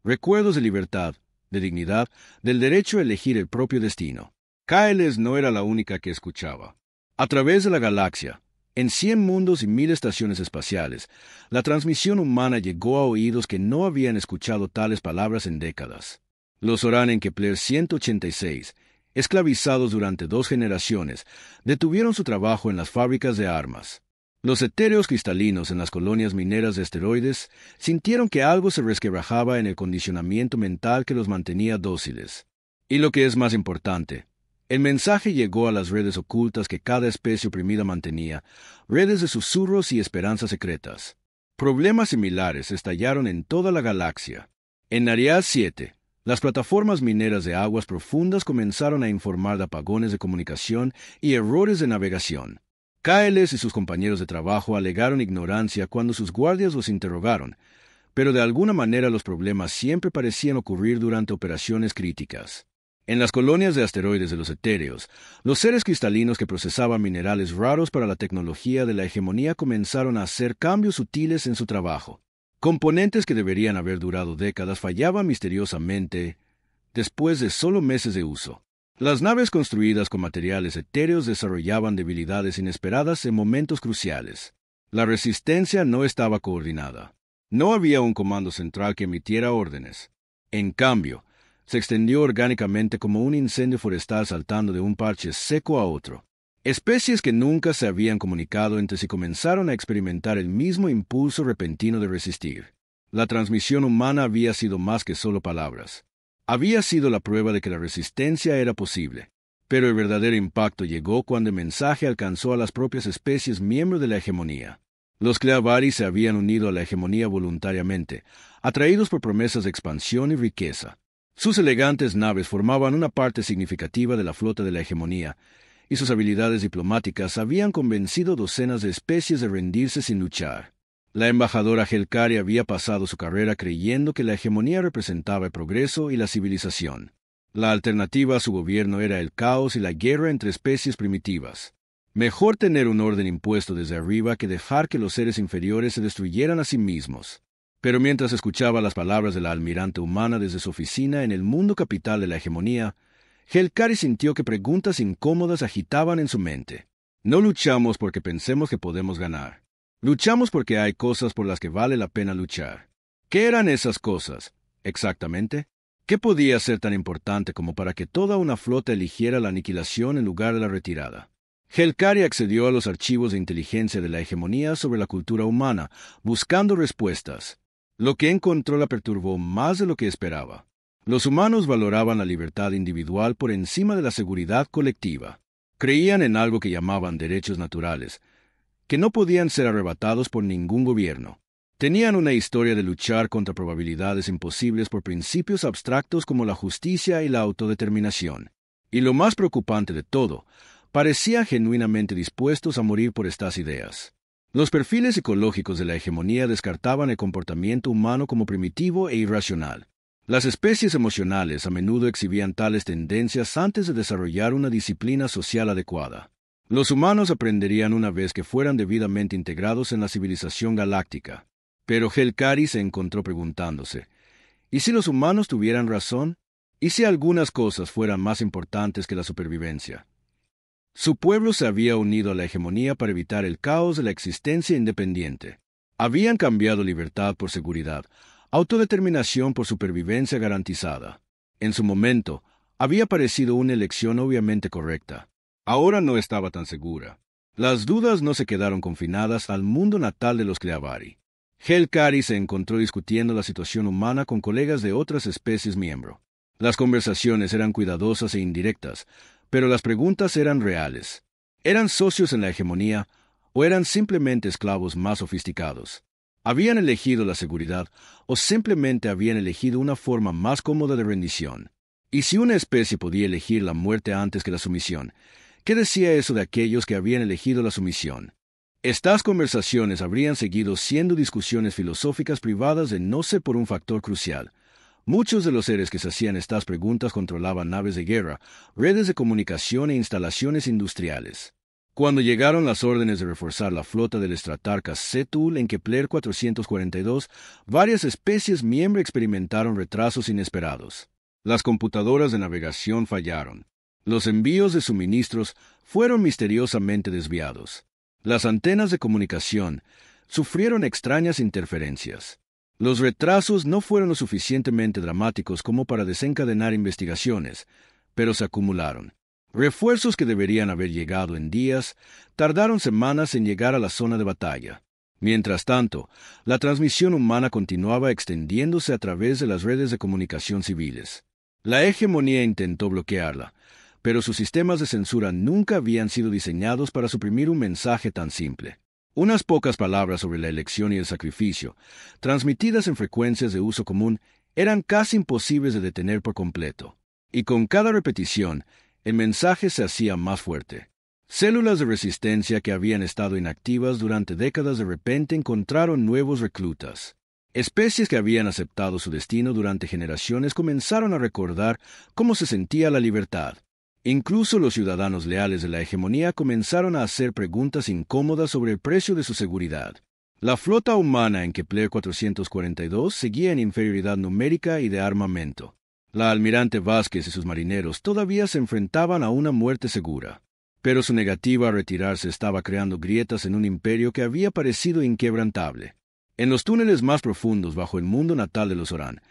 Recuerdos de libertad, de dignidad, del derecho a elegir el propio destino. Caeles no era la única que escuchaba. A través de la galaxia, en 100 mundos y 1000 estaciones espaciales, la transmisión humana llegó a oídos que no habían escuchado tales palabras en décadas. Los Oran en Kepler 186, esclavizados durante 2 generaciones, detuvieron su trabajo en las fábricas de armas. Los etéreos cristalinos en las colonias mineras de asteroides sintieron que algo se resquebrajaba en el condicionamiento mental que los mantenía dóciles. Y lo que es más importante, el mensaje llegó a las redes ocultas que cada especie oprimida mantenía, redes de susurros y esperanzas secretas. Problemas similares estallaron en toda la galaxia. En Ariad 7, las plataformas mineras de aguas profundas comenzaron a informar de apagones de comunicación y errores de navegación. Caeles y sus compañeros de trabajo alegaron ignorancia cuando sus guardias los interrogaron, pero de alguna manera los problemas siempre parecían ocurrir durante operaciones críticas. En las colonias de asteroides de los etéreos, los seres cristalinos que procesaban minerales raros para la tecnología de la hegemonía comenzaron a hacer cambios sutiles en su trabajo. Componentes que deberían haber durado décadas fallaban misteriosamente después de solo meses de uso. Las naves construidas con materiales etéreos desarrollaban debilidades inesperadas en momentos cruciales. La resistencia no estaba coordinada. No había un comando central que emitiera órdenes. En cambio, se extendió orgánicamente como un incendio forestal saltando de un parche seco a otro. Especies que nunca se habían comunicado entre sí comenzaron a experimentar el mismo impulso repentino de resistir. La transmisión humana había sido más que solo palabras. Había sido la prueba de que la resistencia era posible. Pero el verdadero impacto llegó cuando el mensaje alcanzó a las propias especies miembros de la hegemonía. Los Cleavari se habían unido a la hegemonía voluntariamente, atraídos por promesas de expansión y riqueza. Sus elegantes naves formaban una parte significativa de la flota de la hegemonía, y sus habilidades diplomáticas habían convencido docenas de especies de rendirse sin luchar. La embajadora Helcari había pasado su carrera creyendo que la hegemonía representaba el progreso y la civilización. La alternativa a su gobierno era el caos y la guerra entre especies primitivas. Mejor tener un orden impuesto desde arriba que dejar que los seres inferiores se destruyeran a sí mismos. Pero mientras escuchaba las palabras de la almirante humana desde su oficina en el mundo capital de la hegemonía, Helcari sintió que preguntas incómodas agitaban en su mente. No luchamos porque pensemos que podemos ganar. Luchamos porque hay cosas por las que vale la pena luchar. ¿Qué eran esas cosas, exactamente? ¿Qué podía ser tan importante como para que toda una flota eligiera la aniquilación en lugar de la retirada? Helcari accedió a los archivos de inteligencia de la hegemonía sobre la cultura humana, buscando respuestas. Lo que encontró la perturbó más de lo que esperaba. Los humanos valoraban la libertad individual por encima de la seguridad colectiva. Creían en algo que llamaban derechos naturales, que no podían ser arrebatados por ningún gobierno. Tenían una historia de luchar contra probabilidades imposibles por principios abstractos como la justicia y la autodeterminación. Y lo más preocupante de todo, parecían genuinamente dispuestos a morir por estas ideas. Los perfiles psicológicos de la hegemonía descartaban el comportamiento humano como primitivo e irracional. Las especies emocionales a menudo exhibían tales tendencias antes de desarrollar una disciplina social adecuada. Los humanos aprenderían una vez que fueran debidamente integrados en la civilización galáctica. Pero Helcari se encontró preguntándose, ¿y si los humanos tuvieran razón? ¿Y si algunas cosas fueran más importantes que la supervivencia? Su pueblo se había unido a la hegemonía para evitar el caos de la existencia independiente. Habían cambiado libertad por seguridad, autodeterminación por supervivencia garantizada. En su momento, había parecido una elección obviamente correcta. Ahora no estaba tan segura. Las dudas no se quedaron confinadas al mundo natal de los Cleavari. Helcari se encontró discutiendo la situación humana con colegas de otras especies miembro. Las conversaciones eran cuidadosas e indirectas, pero las preguntas eran reales. ¿Eran socios en la hegemonía o eran simplemente esclavos más sofisticados? Habían elegido la seguridad o simplemente habían elegido una forma más cómoda de rendición. Y si una especie podía elegir la muerte antes que la sumisión, ¿qué decía eso de aquellos que habían elegido la sumisión? Estas conversaciones habrían seguido siendo discusiones filosóficas privadas de no ser por un factor crucial. Muchos de los seres que se hacían estas preguntas controlaban naves de guerra, redes de comunicación e instalaciones industriales. Cuando llegaron las órdenes de reforzar la flota del estratarca Cetul en Kepler 442, varias especies miembro experimentaron retrasos inesperados. Las computadoras de navegación fallaron. Los envíos de suministros fueron misteriosamente desviados. Las antenas de comunicación sufrieron extrañas interferencias. Los retrasos no fueron lo suficientemente dramáticos como para desencadenar investigaciones, pero se acumularon. Refuerzos que deberían haber llegado en días tardaron semanas en llegar a la zona de batalla. Mientras tanto, la transmisión humana continuaba extendiéndose a través de las redes de comunicación civiles. La hegemonía intentó bloquearla, pero sus sistemas de censura nunca habían sido diseñados para suprimir un mensaje tan simple. Unas pocas palabras sobre la elección y el sacrificio, transmitidas en frecuencias de uso común, eran casi imposibles de detener por completo. Y con cada repetición, el mensaje se hacía más fuerte. Células de resistencia que habían estado inactivas durante décadas de repente encontraron nuevos reclutas. Especies que habían aceptado su destino durante generaciones comenzaron a recordar cómo se sentía la libertad. Incluso los ciudadanos leales de la hegemonía comenzaron a hacer preguntas incómodas sobre el precio de su seguridad. La flota humana en Kepler 442 seguía en inferioridad numérica y de armamento. La almirante Vázquez y sus marineros todavía se enfrentaban a una muerte segura, pero su negativa a retirarse estaba creando grietas en un imperio que había parecido inquebrantable. En los túneles más profundos bajo el mundo natal de los Orán,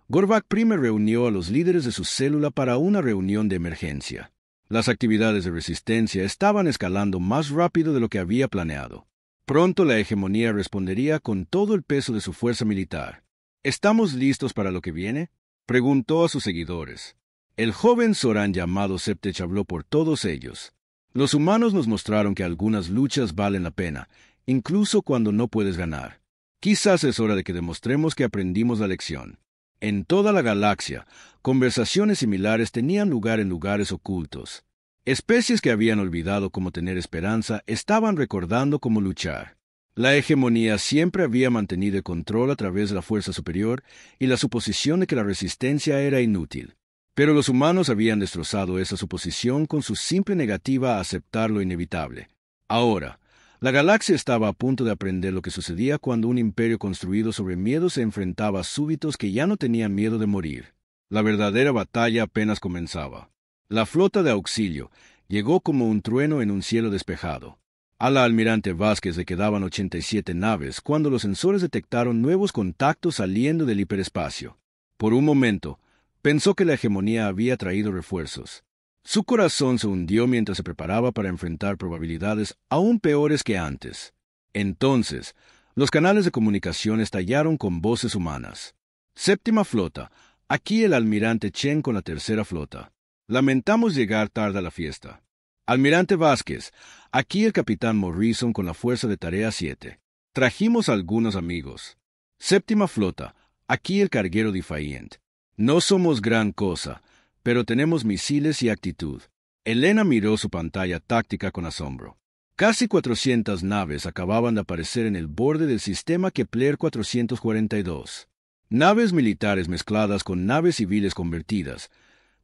Gorbak I reunió a los líderes de su célula para una reunión de emergencia. Las actividades de resistencia estaban escalando más rápido de lo que había planeado. Pronto la hegemonía respondería con todo el peso de su fuerza militar. ¿Estamos listos para lo que viene?, preguntó a sus seguidores. El joven Soran llamado Septech habló por todos ellos. Los humanos nos mostraron que algunas luchas valen la pena, incluso cuando no puedes ganar. Quizás es hora de que demostremos que aprendimos la lección. En toda la galaxia, conversaciones similares tenían lugar en lugares ocultos. Especies que habían olvidado cómo tener esperanza estaban recordando cómo luchar. La hegemonía siempre había mantenido el control a través de la fuerza superior y la suposición de que la resistencia era inútil. Pero los humanos habían destrozado esa suposición con su simple negativa a aceptar lo inevitable. Ahora, la galaxia estaba a punto de aprender lo que sucedía cuando un imperio construido sobre miedo se enfrentaba a súbitos que ya no tenían miedo de morir. La verdadera batalla apenas comenzaba. La flota de auxilio llegó como un trueno en un cielo despejado. A la almirante Vázquez le quedaban 87 naves cuando los sensores detectaron nuevos contactos saliendo del hiperespacio. Por un momento, pensó que la hegemonía había traído refuerzos. Su corazón se hundió mientras se preparaba para enfrentar probabilidades aún peores que antes. Entonces, los canales de comunicación estallaron con voces humanas. Séptima flota, aquí el almirante Chen con la tercera flota. Lamentamos llegar tarde a la fiesta. Almirante Vázquez, aquí el capitán Morrison con la fuerza de tarea 7. Trajimos algunos amigos. Séptima flota, aquí el carguero Defiant. No somos gran cosa, pero tenemos misiles y actitud. Elena miró su pantalla táctica con asombro. Casi 400 naves acababan de aparecer en el borde del sistema Kepler 442. Naves militares mezcladas con naves civiles convertidas,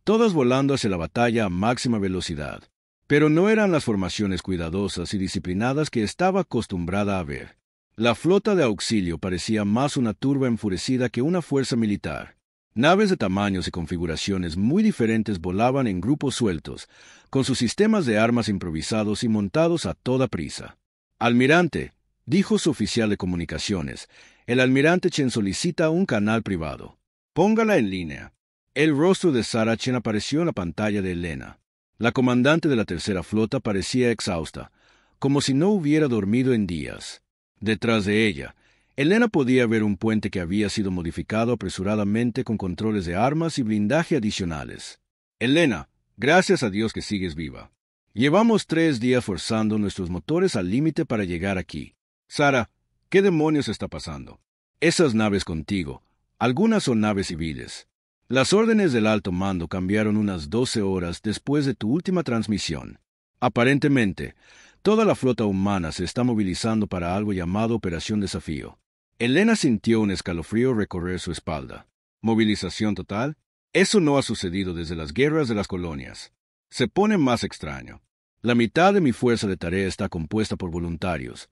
todas volando hacia la batalla a máxima velocidad. Pero no eran las formaciones cuidadosas y disciplinadas que estaba acostumbrada a ver. La flota de auxilio parecía más una turba enfurecida que una fuerza militar. Naves de tamaños y configuraciones muy diferentes volaban en grupos sueltos, con sus sistemas de armas improvisados y montados a toda prisa. Almirante, dijo su oficial de comunicaciones, el almirante Chen solicita un canal privado. Póngala en línea. El rostro de Sarah Chen apareció en la pantalla de Elena. La comandante de la tercera flota parecía exhausta, como si no hubiera dormido en días. Detrás de ella, Elena podía ver un puente que había sido modificado apresuradamente con controles de armas y blindaje adicionales. Elena, gracias a Dios que sigues viva. Llevamos 3 días forzando nuestros motores al límite para llegar aquí. Sara, ¿Qué demonios está pasando? Esas naves contigo, algunas son naves civiles. Las órdenes del alto mando cambiaron unas 12 horas después de tu última transmisión. Aparentemente, toda la flota humana se está movilizando para algo llamado Operación Desafío. Elena sintió un escalofrío recorrer su espalda. ¿Movilización total? Eso no ha sucedido desde las guerras de las colonias. Se pone más extraño. La mitad de mi fuerza de tarea está compuesta por voluntarios,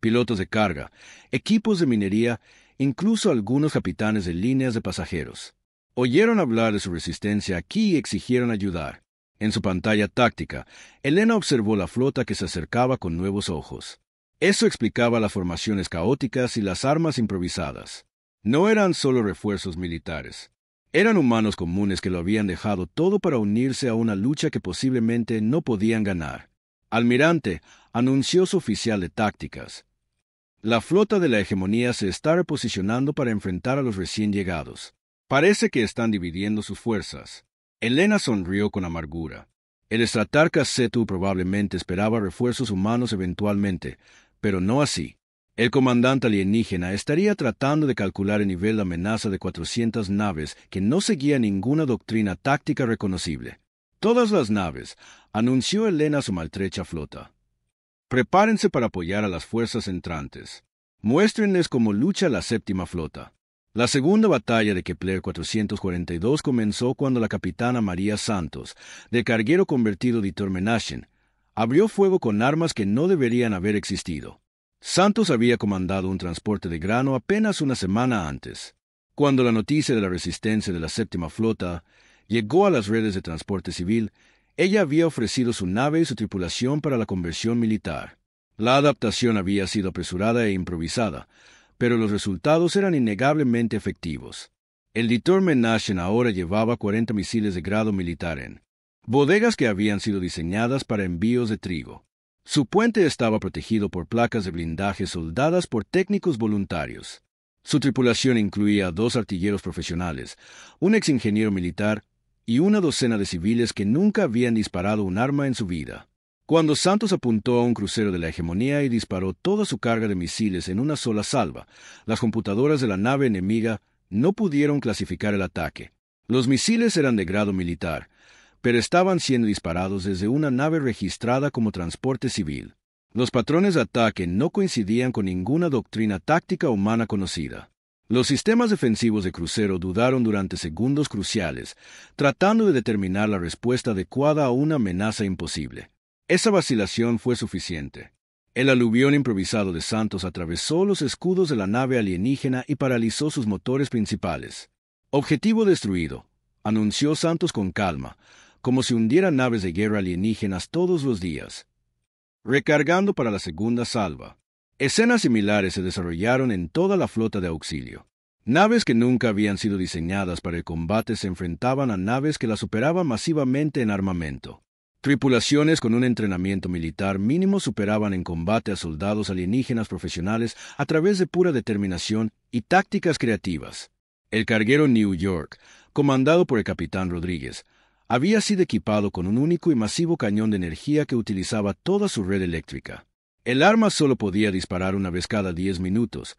pilotos de carga, equipos de minería, incluso algunos capitanes de líneas de pasajeros. Oyeron hablar de su resistencia aquí y exigieron ayudar. En su pantalla táctica, Elena observó la flota que se acercaba con nuevos ojos. Eso explicaba las formaciones caóticas y las armas improvisadas. No eran solo refuerzos militares. Eran humanos comunes que lo habían dejado todo para unirse a una lucha que posiblemente no podían ganar. Almirante, anunció su oficial de tácticas. La flota de la hegemonía se está reposicionando para enfrentar a los recién llegados. Parece que están dividiendo sus fuerzas. Elena sonrió con amargura. El estratarca Setu probablemente esperaba refuerzos humanos eventualmente, pero no así. El comandante alienígena estaría tratando de calcular el nivel de amenaza de 400 naves que no seguía ninguna doctrina táctica reconocible. Todas las naves, anunció Elena a su maltrecha flota. Prepárense para apoyar a las fuerzas entrantes. Muéstrenles cómo lucha la séptima flota. La segunda batalla de Kepler 442 comenzó cuando la capitana María Santos, del carguero convertido Dieter Menashen, abrió fuego con armas que no deberían haber existido. Santos había comandado un transporte de grano apenas una semana antes. Cuando la noticia de la resistencia de la séptima flota llegó a las redes de transporte civil, ella había ofrecido su nave y su tripulación para la conversión militar. La adaptación había sido apresurada e improvisada, pero los resultados eran innegablemente efectivos. El Dieter Menashen ahora llevaba 40 misiles de grado militar en bodegas que habían sido diseñadas para envíos de trigo. Su puente estaba protegido por placas de blindaje soldadas por técnicos voluntarios. Su tripulación incluía 2 artilleros profesionales, un exingeniero militar y una docena de civiles que nunca habían disparado un arma en su vida. Cuando Santos apuntó a un crucero de la hegemonía y disparó toda su carga de misiles en una sola salva, las computadoras de la nave enemiga no pudieron clasificar el ataque. Los misiles eran de grado militar, pero estaban siendo disparados desde una nave registrada como transporte civil. Los patrones de ataque no coincidían con ninguna doctrina táctica humana conocida. Los sistemas defensivos de crucero dudaron durante segundos cruciales, tratando de determinar la respuesta adecuada a una amenaza imposible. Esa vacilación fue suficiente. El aluvión improvisado de Santos atravesó los escudos de la nave alienígena y paralizó sus motores principales. Objetivo destruido, anunció Santos con calma, como si hundiera naves de guerra alienígenas todos los días. Recargando para la segunda salva. Escenas similares se desarrollaron en toda la flota de auxilio. Naves que nunca habían sido diseñadas para el combate se enfrentaban a naves que las superaban masivamente en armamento. Tripulaciones con un entrenamiento militar mínimo superaban en combate a soldados alienígenas profesionales a través de pura determinación y tácticas creativas. El carguero New York, comandado por el capitán Rodríguez, había sido equipado con un único y masivo cañón de energía que utilizaba toda su red eléctrica. El arma solo podía disparar una vez cada 10 minutos,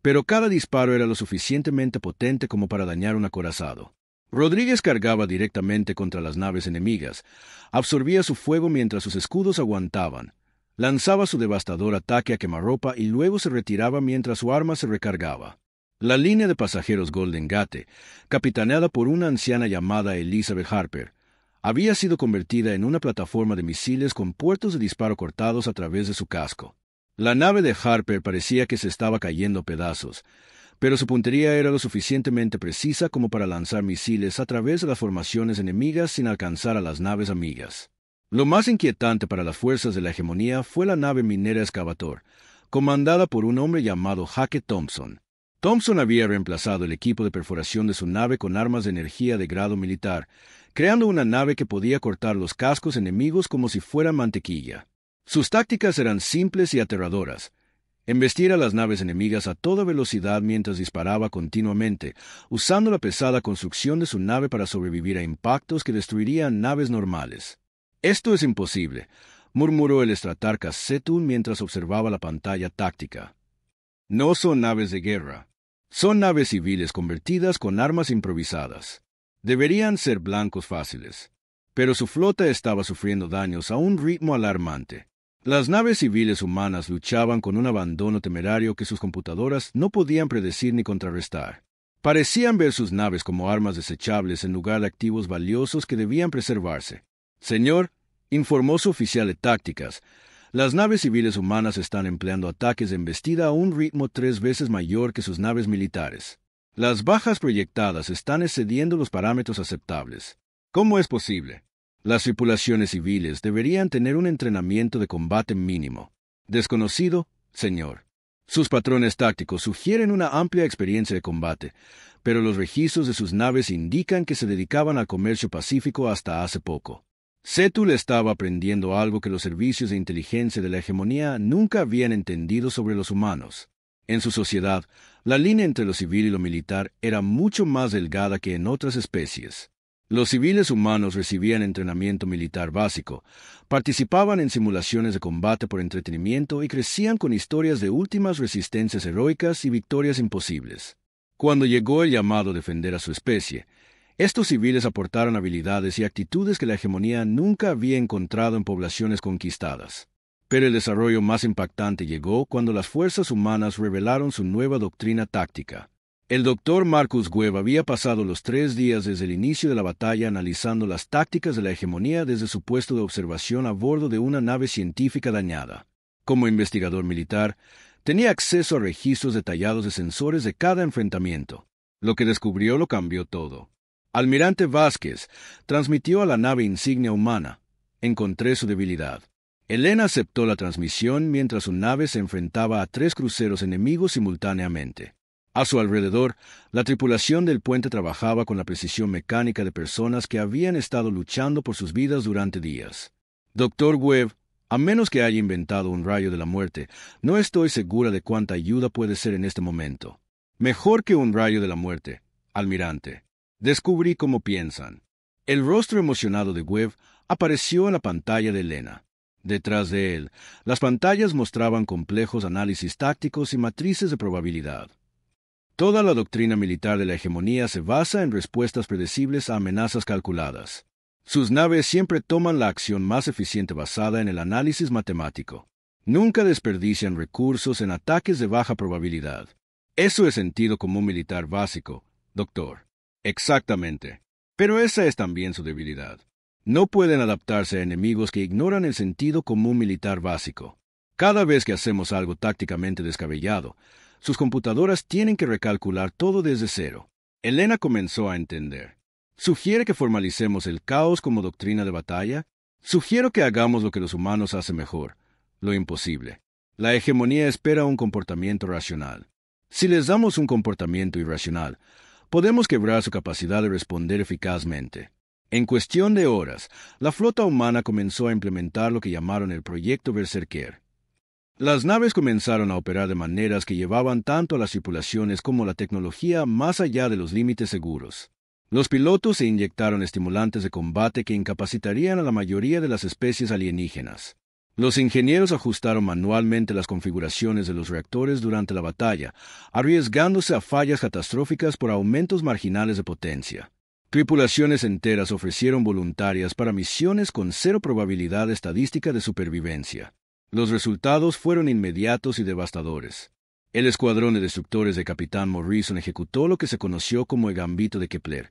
pero cada disparo era lo suficientemente potente como para dañar un acorazado. Rodríguez cargaba directamente contra las naves enemigas, absorbía su fuego mientras sus escudos aguantaban, lanzaba su devastador ataque a quemarropa y luego se retiraba mientras su arma se recargaba. La línea de pasajeros Golden Gate, capitaneada por una anciana llamada Elizabeth Harper, había sido convertida en una plataforma de misiles con puertos de disparo cortados a través de su casco. La nave de Harper parecía que se estaba cayendo a pedazos, pero su puntería era lo suficientemente precisa como para lanzar misiles a través de las formaciones enemigas sin alcanzar a las naves amigas. Lo más inquietante para las fuerzas de la hegemonía fue la nave minera Excavator, comandada por un hombre llamado Hake Thompson. Thompson había reemplazado el equipo de perforación de su nave con armas de energía de grado militar, creando una nave que podía cortar los cascos enemigos como si fueran mantequilla. Sus tácticas eran simples y aterradoras. Embestir a las naves enemigas a toda velocidad mientras disparaba continuamente, usando la pesada construcción de su nave para sobrevivir a impactos que destruirían naves normales. «Esto es imposible», murmuró el estratarca Setun mientras observaba la pantalla táctica. No son naves de guerra. Son naves civiles convertidas con armas improvisadas. Deberían ser blancos fáciles. Pero su flota estaba sufriendo daños a un ritmo alarmante. Las naves civiles humanas luchaban con un abandono temerario que sus computadoras no podían predecir ni contrarrestar. Parecían ver sus naves como armas desechables en lugar de activos valiosos que debían preservarse. Señor, informó su oficial de tácticas, las naves civiles humanas están empleando ataques de embestida a un ritmo 3 veces mayor que sus naves militares. Las bajas proyectadas están excediendo los parámetros aceptables. ¿Cómo es posible? Las tripulaciones civiles deberían tener un entrenamiento de combate mínimo. Desconocido, señor. Sus patrones tácticos sugieren una amplia experiencia de combate, pero los registros de sus naves indican que se dedicaban al comercio pacífico hasta hace poco. Cetul estaba aprendiendo algo que los servicios de inteligencia de la hegemonía nunca habían entendido sobre los humanos. En su sociedad, la línea entre lo civil y lo militar era mucho más delgada que en otras especies. Los civiles humanos recibían entrenamiento militar básico, participaban en simulaciones de combate por entretenimiento y crecían con historias de últimas resistencias heroicas y victorias imposibles. Cuando llegó el llamado a defender a su especie, estos civiles aportaron habilidades y actitudes que la hegemonía nunca había encontrado en poblaciones conquistadas. Pero el desarrollo más impactante llegó cuando las fuerzas humanas revelaron su nueva doctrina táctica. El doctor Marcus Webb había pasado los 3 días desde el inicio de la batalla analizando las tácticas de la hegemonía desde su puesto de observación a bordo de una nave científica dañada. Como investigador militar, tenía acceso a registros detallados de sensores de cada enfrentamiento. Lo que descubrió lo cambió todo. Almirante Vázquez transmitió a la nave insignia humana. Encontré su debilidad. Elena aceptó la transmisión mientras su nave se enfrentaba a 3 cruceros enemigos simultáneamente. A su alrededor, la tripulación del puente trabajaba con la precisión mecánica de personas que habían estado luchando por sus vidas durante días. Doctor Webb, a menos que haya inventado un rayo de la muerte, no estoy segura de cuánta ayuda puede ser en este momento. Mejor que un rayo de la muerte, almirante. Descubrí cómo piensan. El rostro emocionado de Webb apareció en la pantalla de Elena. Detrás de él, las pantallas mostraban complejos análisis tácticos y matrices de probabilidad. Toda la doctrina militar de la hegemonía se basa en respuestas predecibles a amenazas calculadas. Sus naves siempre toman la acción más eficiente basada en el análisis matemático. Nunca desperdician recursos en ataques de baja probabilidad. Eso es sentido común militar básico, doctor. Exactamente. Pero esa es también su debilidad. No pueden adaptarse a enemigos que ignoran el sentido común militar básico. Cada vez que hacemos algo tácticamente descabellado, sus computadoras tienen que recalcular todo desde cero. Elena comenzó a entender. ¿Sugiere que formalicemos el caos como doctrina de batalla? Sugiero que hagamos lo que los humanos hacen mejor, lo imposible. La hegemonía espera un comportamiento racional. Si les damos un comportamiento irracional, podemos quebrar su capacidad de responder eficazmente. En cuestión de horas, la flota humana comenzó a implementar lo que llamaron el Proyecto Berserker. Las naves comenzaron a operar de maneras que llevaban tanto a las tripulaciones como la tecnología más allá de los límites seguros. Los pilotos se inyectaron estimulantes de combate que incapacitarían a la mayoría de las especies alienígenas. Los ingenieros ajustaron manualmente las configuraciones de los reactores durante la batalla, arriesgándose a fallas catastróficas por aumentos marginales de potencia. Tripulaciones enteras ofrecieron voluntarias para misiones con 0 probabilidad estadística de supervivencia. Los resultados fueron inmediatos y devastadores. El escuadrón de destructores de Capitán Morrison ejecutó lo que se conoció como el Gambito de Kepler,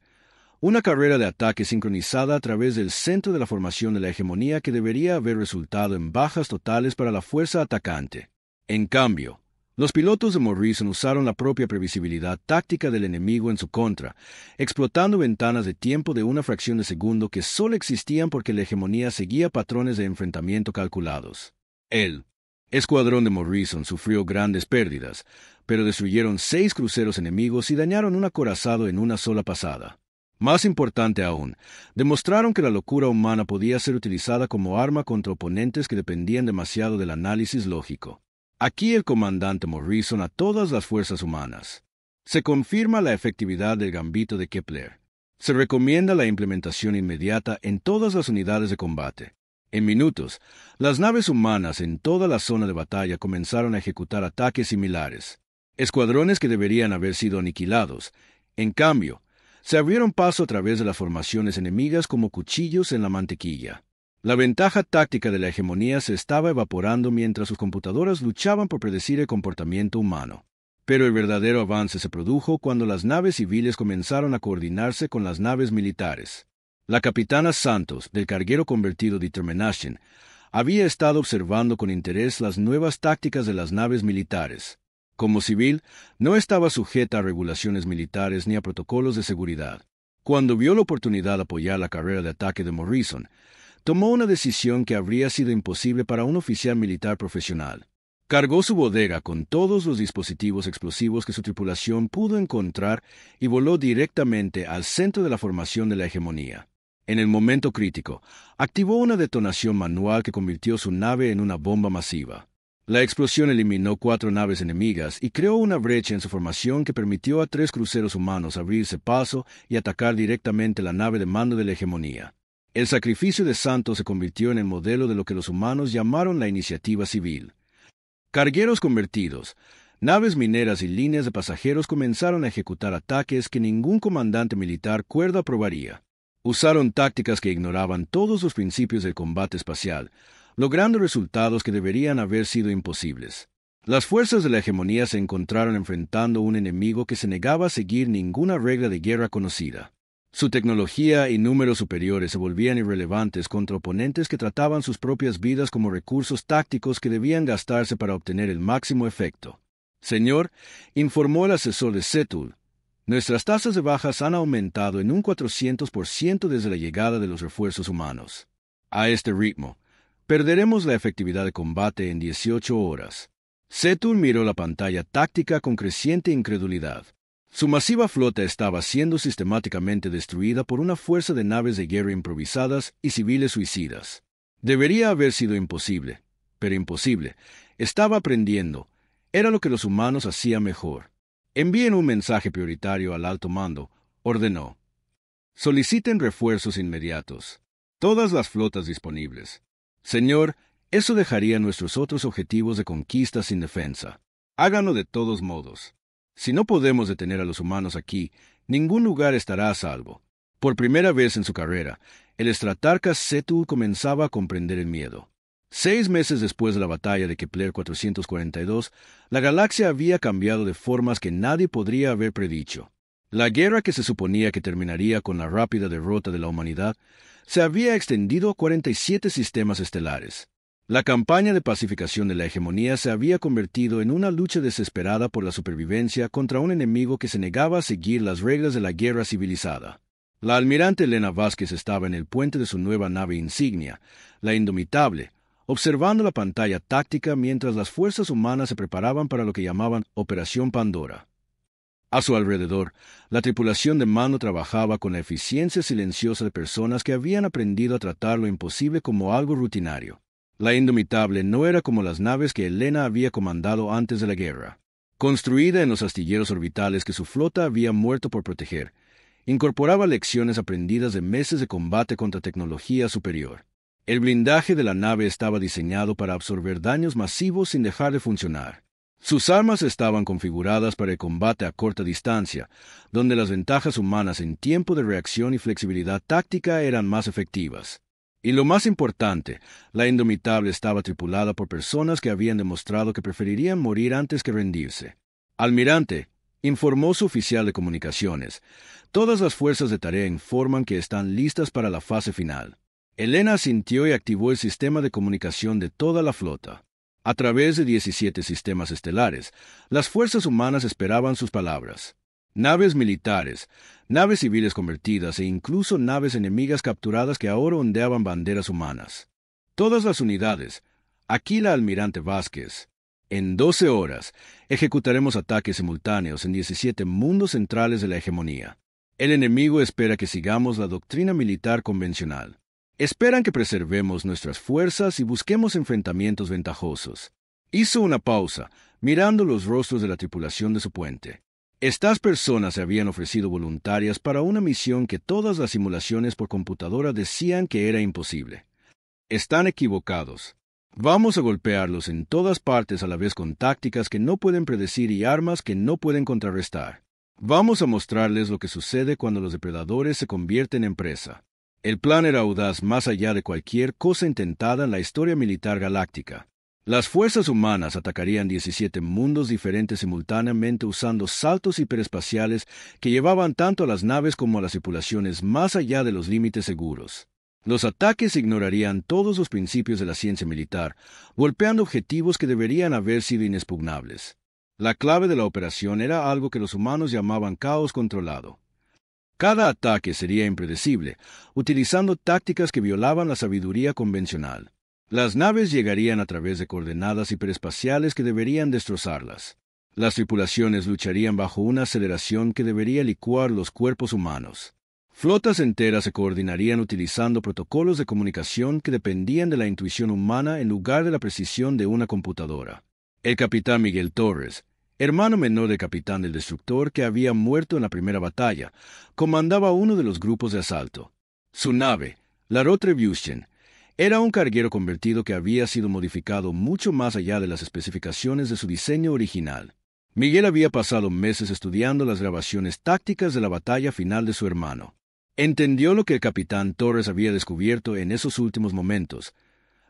una carrera de ataque sincronizada a través del centro de la formación de la hegemonía que debería haber resultado en bajas totales para la fuerza atacante. En cambio, los pilotos de Morrison usaron la propia previsibilidad táctica del enemigo en su contra, explotando ventanas de tiempo de una fracción de segundo que solo existían porque la hegemonía seguía patrones de enfrentamiento calculados. El escuadrón de Morrison sufrió grandes pérdidas, pero destruyeron 6 cruceros enemigos y dañaron un acorazado en una sola pasada. Más importante aún, demostraron que la locura humana podía ser utilizada como arma contra oponentes que dependían demasiado del análisis lógico. Aquí el comandante Morrison a todas las fuerzas humanas. Se confirma la efectividad del Gambito de Kepler. Se recomienda la implementación inmediata en todas las unidades de combate. En minutos, las naves humanas en toda la zona de batalla comenzaron a ejecutar ataques similares. escuadrones que deberían haber sido aniquilados. En cambio, se abrieron paso a través de las formaciones enemigas como cuchillos en la mantequilla. La ventaja táctica de la hegemonía se estaba evaporando mientras sus computadoras luchaban por predecir el comportamiento humano. Pero el verdadero avance se produjo cuando las naves civiles comenzaron a coordinarse con las naves militares. La capitana Santos, del carguero convertido Determination, había estado observando con interés las nuevas tácticas de las naves militares. Como civil, no estaba sujeta a regulaciones militares ni a protocolos de seguridad. Cuando vio la oportunidad de apoyar la carrera de ataque de Morrison, tomó una decisión que habría sido imposible para un oficial militar profesional. Cargó su bodega con todos los dispositivos explosivos que su tripulación pudo encontrar y voló directamente al centro de la formación de la hegemonía. En el momento crítico, activó una detonación manual que convirtió su nave en una bomba masiva. La explosión eliminó 4 naves enemigas y creó una brecha en su formación que permitió a 3 cruceros humanos abrirse paso y atacar directamente la nave de mando de la hegemonía. El sacrificio de Santos se convirtió en el modelo de lo que los humanos llamaron la iniciativa civil. Cargueros convertidos, naves mineras y líneas de pasajeros comenzaron a ejecutar ataques que ningún comandante militar cuerdo aprobaría. Usaron tácticas que ignoraban todos los principios del combate espacial, logrando resultados que deberían haber sido imposibles. Las fuerzas de la hegemonía se encontraron enfrentando un enemigo que se negaba a seguir ninguna regla de guerra conocida. Su tecnología y números superiores se volvían irrelevantes contra oponentes que trataban sus propias vidas como recursos tácticos que debían gastarse para obtener el máximo efecto. Señor, informó el asesor de Setul, nuestras tasas de bajas han aumentado en un 400% desde la llegada de los refuerzos humanos. A este ritmo, perderemos la efectividad de combate en 18 horas. Setul miró la pantalla táctica con creciente incredulidad. Su masiva flota estaba siendo sistemáticamente destruida por una fuerza de naves de guerra improvisadas y civiles suicidas. Debería haber sido imposible, pero imposible. Estaba aprendiendo. Era lo que los humanos hacían mejor. Envíen un mensaje prioritario al alto mando, ordenó. Soliciten refuerzos inmediatos. Todas las flotas disponibles. Señor, eso dejaría nuestros otros objetivos de conquista sin defensa. Háganlo de todos modos. Si no podemos detener a los humanos aquí, ningún lugar estará a salvo. Por primera vez en su carrera, el estratarca Setul comenzaba a comprender el miedo. 6 meses después de la batalla de Kepler 442, la galaxia había cambiado de formas que nadie podría haber predicho. La guerra que se suponía que terminaría con la rápida derrota de la humanidad se había extendido a 47 sistemas estelares. La campaña de pacificación de la hegemonía se había convertido en una lucha desesperada por la supervivencia contra un enemigo que se negaba a seguir las reglas de la guerra civilizada. La almirante Elena Vázquez estaba en el puente de su nueva nave insignia, la Indomitable, observando la pantalla táctica mientras las fuerzas humanas se preparaban para lo que llamaban Operación Pandora. A su alrededor, la tripulación de mando trabajaba con la eficiencia silenciosa de personas que habían aprendido a tratar lo imposible como algo rutinario. La Indomitable no era como las naves que Elena había comandado antes de la guerra. Construida en los astilleros orbitales que su flota había muerto por proteger, incorporaba lecciones aprendidas de meses de combate contra tecnología superior. El blindaje de la nave estaba diseñado para absorber daños masivos sin dejar de funcionar. Sus armas estaban configuradas para el combate a corta distancia, donde las ventajas humanas en tiempo de reacción y flexibilidad táctica eran más efectivas. Y lo más importante, la Indomitable estaba tripulada por personas que habían demostrado que preferirían morir antes que rendirse. Almirante, informó su oficial de comunicaciones, todas las fuerzas de tarea informan que están listas para la fase final. Elena asintió y activó el sistema de comunicación de toda la flota. A través de 17 sistemas estelares, las fuerzas humanas esperaban sus palabras. Naves militares, naves civiles convertidas e incluso naves enemigas capturadas que ahora ondeaban banderas humanas. Todas las unidades, aquí la almirante Vázquez. En 12 horas, ejecutaremos ataques simultáneos en 17 mundos centrales de la hegemonía. El enemigo espera que sigamos la doctrina militar convencional. Esperan que preservemos nuestras fuerzas y busquemos enfrentamientos ventajosos. Hizo una pausa, mirando los rostros de la tripulación de su puente. Estas personas se habían ofrecido voluntarias para una misión que todas las simulaciones por computadora decían que era imposible. Están equivocados. Vamos a golpearlos en todas partes a la vez con tácticas que no pueden predecir y armas que no pueden contrarrestar. Vamos a mostrarles lo que sucede cuando los depredadores se convierten en presa. El plan era audaz más allá de cualquier cosa intentada en la historia militar galáctica. Las fuerzas humanas atacarían 17 mundos diferentes simultáneamente usando saltos hiperespaciales que llevaban tanto a las naves como a las tripulaciones más allá de los límites seguros. Los ataques ignorarían todos los principios de la ciencia militar, golpeando objetivos que deberían haber sido inexpugnables. La clave de la operación era algo que los humanos llamaban caos controlado. Cada ataque sería impredecible, utilizando tácticas que violaban la sabiduría convencional. Las naves llegarían a través de coordenadas hiperespaciales que deberían destrozarlas. Las tripulaciones lucharían bajo una aceleración que debería licuar los cuerpos humanos. Flotas enteras se coordinarían utilizando protocolos de comunicación que dependían de la intuición humana en lugar de la precisión de una computadora. El capitán Miguel Torres, hermano menor del capitán del destructor que había muerto en la primera batalla, comandaba uno de los grupos de asalto. Su nave, la Retribution, era un carguero convertido que había sido modificado mucho más allá de las especificaciones de su diseño original. Miguel había pasado meses estudiando las grabaciones tácticas de la batalla final de su hermano. Entendió lo que el capitán Torres había descubierto en esos últimos momentos.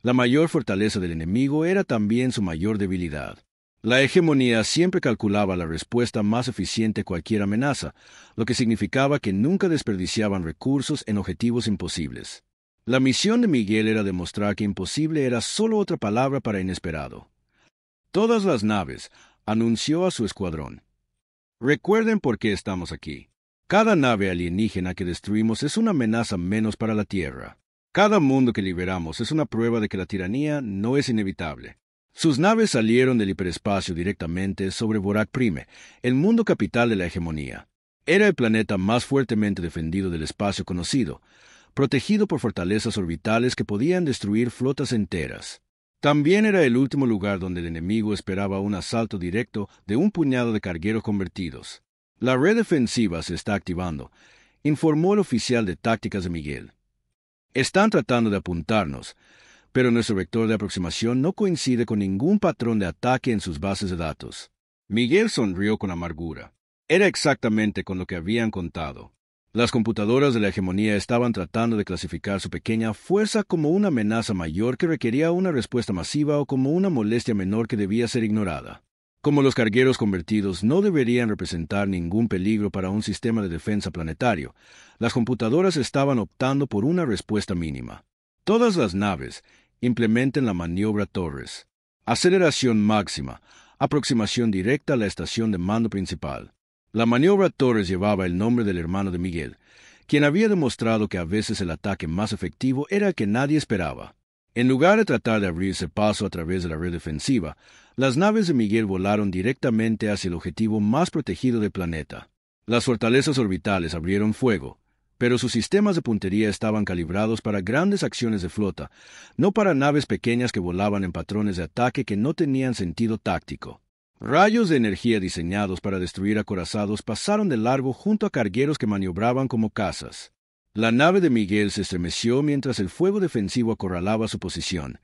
La mayor fortaleza del enemigo era también su mayor debilidad. La hegemonía siempre calculaba la respuesta más eficiente a cualquier amenaza, lo que significaba que nunca desperdiciaban recursos en objetivos imposibles. La misión de Miguel era demostrar que imposible era solo otra palabra para inesperado. Todas las naves, anunció a su escuadrón. Recuerden por qué estamos aquí. Cada nave alienígena que destruimos es una amenaza menos para la Tierra. Cada mundo que liberamos es una prueba de que la tiranía no es inevitable. Sus naves salieron del hiperespacio directamente sobre Vorak Prime, el mundo capital de la hegemonía. Era el planeta más fuertemente defendido del espacio conocido, protegido por fortalezas orbitales que podían destruir flotas enteras. También era el último lugar donde el enemigo esperaba un asalto directo de un puñado de cargueros convertidos. La red defensiva se está activando, informó el oficial de tácticas de Miguel. Están tratando de apuntarnos, pero nuestro vector de aproximación no coincide con ningún patrón de ataque en sus bases de datos. Miguel sonrió con amargura. Era exactamente con lo que habían contado. Las computadoras de la hegemonía estaban tratando de clasificar su pequeña fuerza como una amenaza mayor que requería una respuesta masiva o como una molestia menor que debía ser ignorada. Como los cargueros convertidos no deberían representar ningún peligro para un sistema de defensa planetario, las computadoras estaban optando por una respuesta mínima. Todas las naves implementen la maniobra Torres. Aceleración máxima, aproximación directa a la estación de mando principal. La maniobra Torres llevaba el nombre del hermano de Miguel, quien había demostrado que a veces el ataque más efectivo era el que nadie esperaba. En lugar de tratar de abrirse paso a través de la red defensiva, las naves de Miguel volaron directamente hacia el objetivo más protegido del planeta. Las fortalezas orbitales abrieron fuego, pero sus sistemas de puntería estaban calibrados para grandes acciones de flota, no para naves pequeñas que volaban en patrones de ataque que no tenían sentido táctico. Rayos de energía diseñados para destruir acorazados pasaron de largo junto a cargueros que maniobraban como cazas. La nave de Miguel se estremeció mientras el fuego defensivo acorralaba su posición,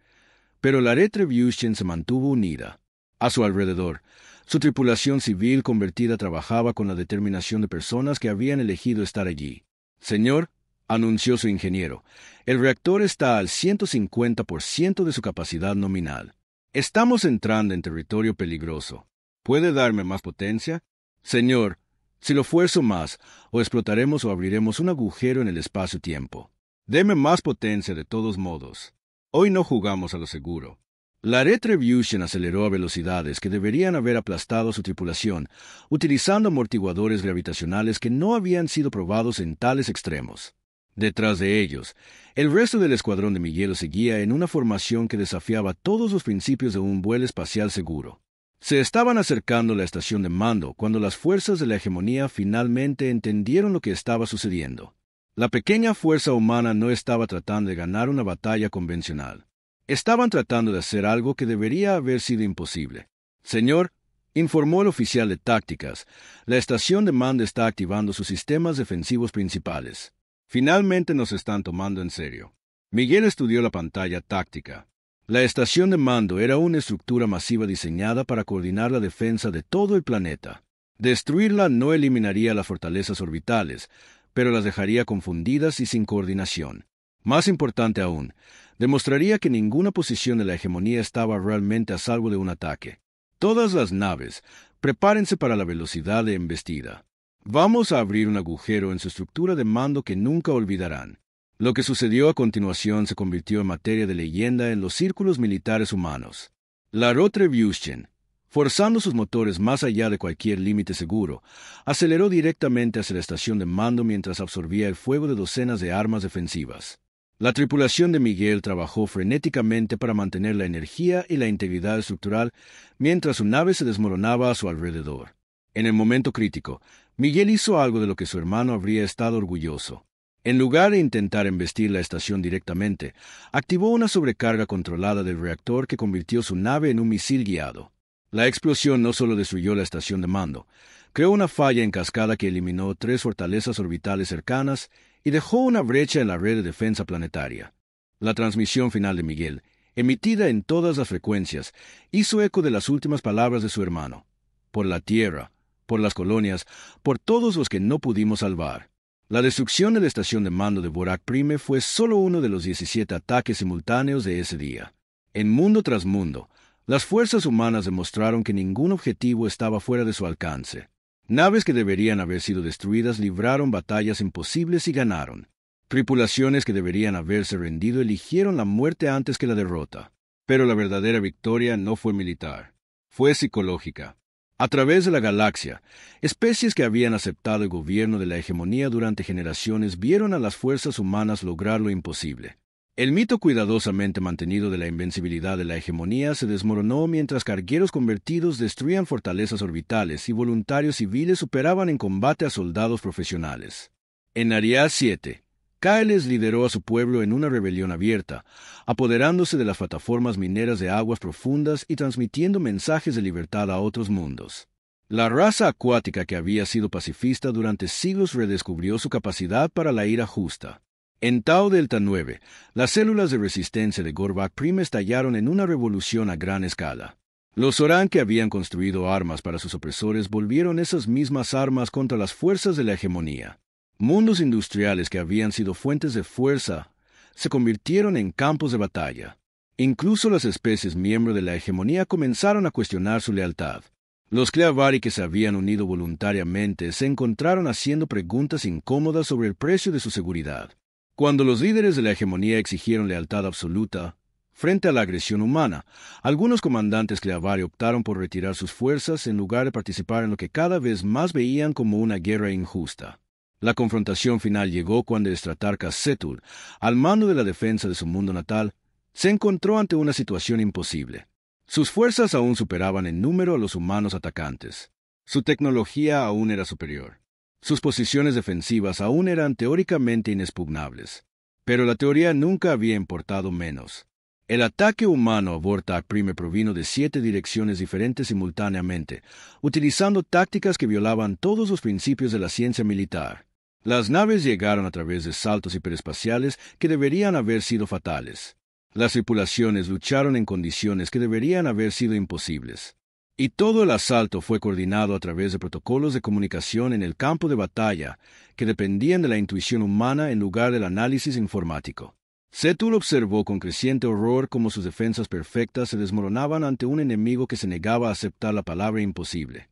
pero la Retribution se mantuvo unida. A su alrededor, su tripulación civil convertida trabajaba con la determinación de personas que habían elegido estar allí. Señor, anunció su ingeniero, el reactor está al 150% de su capacidad nominal. Estamos entrando en territorio peligroso. ¿Puede darme más potencia? Señor, si lo fuerzo más, o explotaremos o abriremos un agujero en el espacio-tiempo. Deme más potencia de todos modos. Hoy no jugamos a lo seguro. La Retribution aceleró a velocidades que deberían haber aplastado a su tripulación, utilizando amortiguadores gravitacionales que no habían sido probados en tales extremos. Detrás de ellos, el resto del escuadrón de Miguel lo seguía en una formación que desafiaba todos los principios de un vuelo espacial seguro. Se estaban acercando a la estación de mando cuando las fuerzas de la hegemonía finalmente entendieron lo que estaba sucediendo. La pequeña fuerza humana no estaba tratando de ganar una batalla convencional. Estaban tratando de hacer algo que debería haber sido imposible. Señor, informó el oficial de tácticas, la estación de mando está activando sus sistemas defensivos principales. Finalmente nos están tomando en serio. Miguel estudió la pantalla táctica. La estación de mando era una estructura masiva diseñada para coordinar la defensa de todo el planeta. Destruirla no eliminaría las fortalezas orbitales, pero las dejaría confundidas y sin coordinación. Más importante aún, demostraría que ninguna posición de la hegemonía estaba realmente a salvo de un ataque. Todas las naves, prepárense para la velocidad de embestida. Vamos a abrir un agujero en su estructura de mando que nunca olvidarán. Lo que sucedió a continuación se convirtió en materia de leyenda en los círculos militares humanos. La Rotrevuschen, forzando sus motores más allá de cualquier límite seguro, aceleró directamente hacia la estación de mando mientras absorbía el fuego de docenas de armas defensivas. La tripulación de Miguel trabajó frenéticamente para mantener la energía y la integridad estructural mientras su nave se desmoronaba a su alrededor. En el momento crítico, Miguel hizo algo de lo que su hermano habría estado orgulloso. En lugar de intentar embestir la estación directamente, activó una sobrecarga controlada del reactor que convirtió su nave en un misil guiado. La explosión no solo destruyó la estación de mando, creó una falla en cascada que eliminó 3 fortalezas orbitales cercanas y dejó una brecha en la red de defensa planetaria. La transmisión final de Miguel, emitida en todas las frecuencias, hizo eco de las últimas palabras de su hermano. Por la Tierra, por las colonias, por todos los que no pudimos salvar. La destrucción de la estación de mando de Vorak Prime fue solo uno de los 17 ataques simultáneos de ese día. En mundo tras mundo, las fuerzas humanas demostraron que ningún objetivo estaba fuera de su alcance. Naves que deberían haber sido destruidas libraron batallas imposibles y ganaron. Tripulaciones que deberían haberse rendido eligieron la muerte antes que la derrota. Pero la verdadera victoria no fue militar. Fue psicológica. A través de la galaxia, especies que habían aceptado el gobierno de la hegemonía durante generaciones vieron a las fuerzas humanas lograr lo imposible. El mito cuidadosamente mantenido de la invencibilidad de la hegemonía se desmoronó mientras cargueros convertidos destruían fortalezas orbitales y voluntarios civiles superaban en combate a soldados profesionales. En Arias 7, Caeles lideró a su pueblo en una rebelión abierta, apoderándose de las plataformas mineras de aguas profundas y transmitiendo mensajes de libertad a otros mundos. La raza acuática que había sido pacifista durante siglos redescubrió su capacidad para la ira justa. En Tau Delta 9, las células de resistencia de Gorbak Prime estallaron en una revolución a gran escala. Los Zoran que habían construido armas para sus opresores volvieron esas mismas armas contra las fuerzas de la hegemonía. Mundos industriales que habían sido fuentes de fuerza se convirtieron en campos de batalla. Incluso las especies miembros de la hegemonía comenzaron a cuestionar su lealtad. Los Cleavari que se habían unido voluntariamente se encontraron haciendo preguntas incómodas sobre el precio de su seguridad. Cuando los líderes de la hegemonía exigieron lealtad absoluta, frente a la agresión humana, algunos comandantes Cleavari optaron por retirar sus fuerzas en lugar de participar en lo que cada vez más veían como una guerra injusta. La confrontación final llegó cuando el estratarca Setul, al mando de la defensa de su mundo natal, se encontró ante una situación imposible. Sus fuerzas aún superaban en número a los humanos atacantes. Su tecnología aún era superior. Sus posiciones defensivas aún eran teóricamente inexpugnables. Pero la teoría nunca había importado menos. El ataque humano a Vortak Prime provino de 7 direcciones diferentes simultáneamente, utilizando tácticas que violaban todos los principios de la ciencia militar. Las naves llegaron a través de saltos hiperespaciales que deberían haber sido fatales. Las tripulaciones lucharon en condiciones que deberían haber sido imposibles. Y todo el asalto fue coordinado a través de protocolos de comunicación en el campo de batalla que dependían de la intuición humana en lugar del análisis informático. Setul observó con creciente horror cómo sus defensas perfectas se desmoronaban ante un enemigo que se negaba a aceptar la palabra imposible.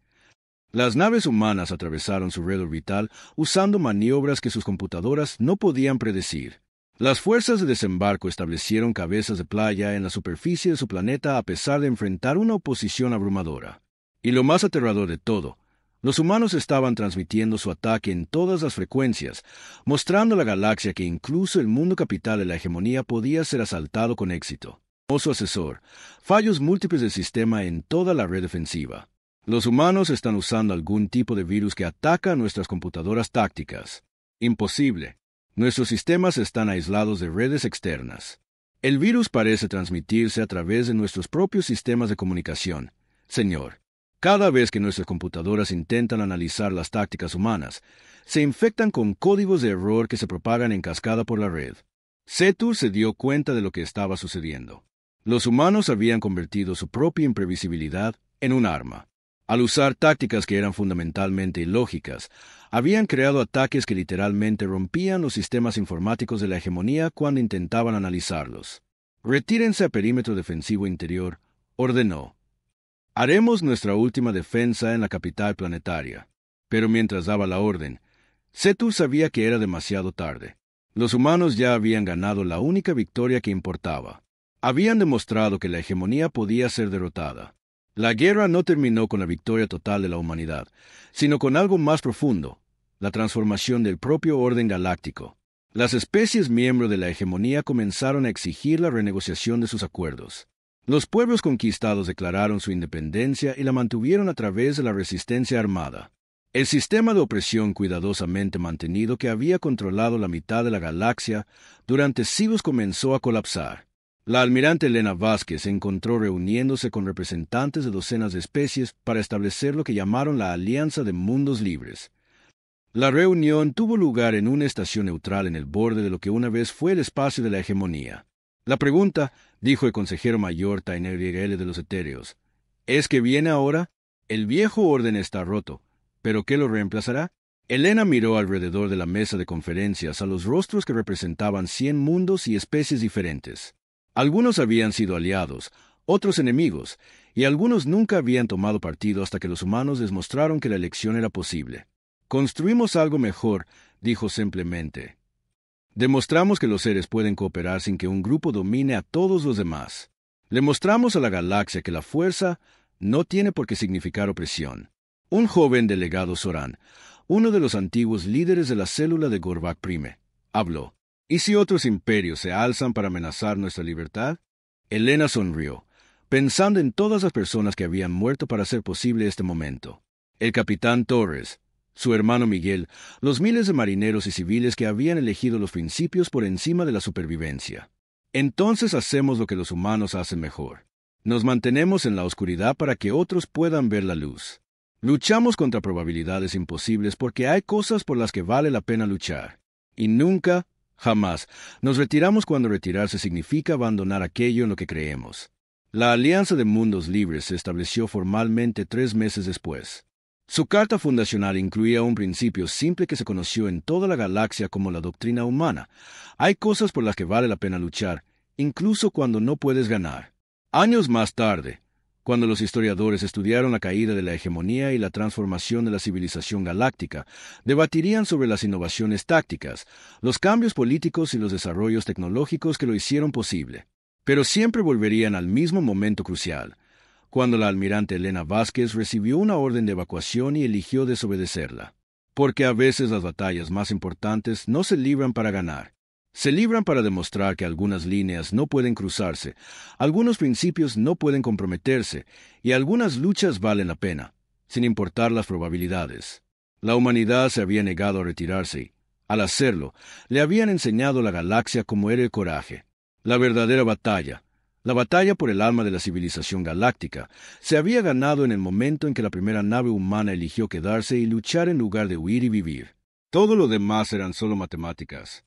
Las naves humanas atravesaron su red orbital usando maniobras que sus computadoras no podían predecir. Las fuerzas de desembarco establecieron cabezas de playa en la superficie de su planeta a pesar de enfrentar una oposición abrumadora. Y lo más aterrador de todo, los humanos estaban transmitiendo su ataque en todas las frecuencias, mostrando a la galaxia que incluso el mundo capital de la hegemonía podía ser asaltado con éxito. Su asesor, fallos múltiples del sistema en toda la red defensiva. Los humanos están usando algún tipo de virus que ataca a nuestras computadoras tácticas. Imposible. Nuestros sistemas están aislados de redes externas. El virus parece transmitirse a través de nuestros propios sistemas de comunicación. Señor, cada vez que nuestras computadoras intentan analizar las tácticas humanas, se infectan con códigos de error que se propagan en cascada por la red. Setul se dio cuenta de lo que estaba sucediendo. Los humanos habían convertido su propia imprevisibilidad en un arma. Al usar tácticas que eran fundamentalmente ilógicas, habían creado ataques que literalmente rompían los sistemas informáticos de la hegemonía cuando intentaban analizarlos. «Retírense a perímetro defensivo interior», ordenó. «Haremos nuestra última defensa en la capital planetaria». Pero mientras daba la orden, Cetus sabía que era demasiado tarde. Los humanos ya habían ganado la única victoria que importaba. Habían demostrado que la hegemonía podía ser derrotada. La guerra no terminó con la victoria total de la humanidad, sino con algo más profundo, la transformación del propio orden galáctico. Las especies miembros de la hegemonía comenzaron a exigir la renegociación de sus acuerdos. Los pueblos conquistados declararon su independencia y la mantuvieron a través de la resistencia armada. El sistema de opresión cuidadosamente mantenido que había controlado la mitad de la galaxia durante siglos comenzó a colapsar. La almirante Elena Vázquez se encontró reuniéndose con representantes de docenas de especies para establecer lo que llamaron la Alianza de Mundos Libres. La reunión tuvo lugar en una estación neutral en el borde de lo que una vez fue el espacio de la hegemonía. La pregunta, dijo el consejero mayor Taineriel de los Etéreos, ¿es que viene ahora? El viejo orden está roto, ¿pero qué lo reemplazará? Elena miró alrededor de la mesa de conferencias a los rostros que representaban 100 mundos y especies diferentes. Algunos habían sido aliados, otros enemigos, y algunos nunca habían tomado partido hasta que los humanos les mostraron que la elección era posible. «Construimos algo mejor», dijo simplemente. «Demostramos que los seres pueden cooperar sin que un grupo domine a todos los demás. Le mostramos a la galaxia que la fuerza no tiene por qué significar opresión». Un joven delegado Soran, uno de los antiguos líderes de la célula de Gorbak Prime, habló. «¿Y si otros imperios se alzan para amenazar nuestra libertad?» Elena sonrió, pensando en todas las personas que habían muerto para hacer posible este momento. El capitán Torres, su hermano Miguel, los miles de marineros y civiles que habían elegido los principios por encima de la supervivencia. Entonces hacemos lo que los humanos hacen mejor. Nos mantenemos en la oscuridad para que otros puedan ver la luz. Luchamos contra probabilidades imposibles porque hay cosas por las que vale la pena luchar. Y nunca, jamás, nos retiramos cuando retirarse significa abandonar aquello en lo que creemos. La Alianza de Mundos Libres se estableció formalmente 3 meses después. Su carta fundacional incluía un principio simple que se conoció en toda la galaxia como la doctrina humana. Hay cosas por las que vale la pena luchar, incluso cuando no puedes ganar. Años más tarde, cuando los historiadores estudiaron la caída de la hegemonía y la transformación de la civilización galáctica, debatirían sobre las innovaciones tácticas, los cambios políticos y los desarrollos tecnológicos que lo hicieron posible. Pero siempre volverían al mismo momento crucial, cuando la almirante Elena Vázquez recibió una orden de evacuación y eligió desobedecerla. Porque a veces las batallas más importantes no se libran para ganar. Se libran para demostrar que algunas líneas no pueden cruzarse, algunos principios no pueden comprometerse, y algunas luchas valen la pena, sin importar las probabilidades. La humanidad se había negado a retirarse y, al hacerlo, le habían enseñado la galaxia cómo era el coraje. La verdadera batalla, la batalla por el alma de la civilización galáctica, se había ganado en el momento en que la primera nave humana eligió quedarse y luchar en lugar de huir y vivir. Todo lo demás eran solo matemáticas.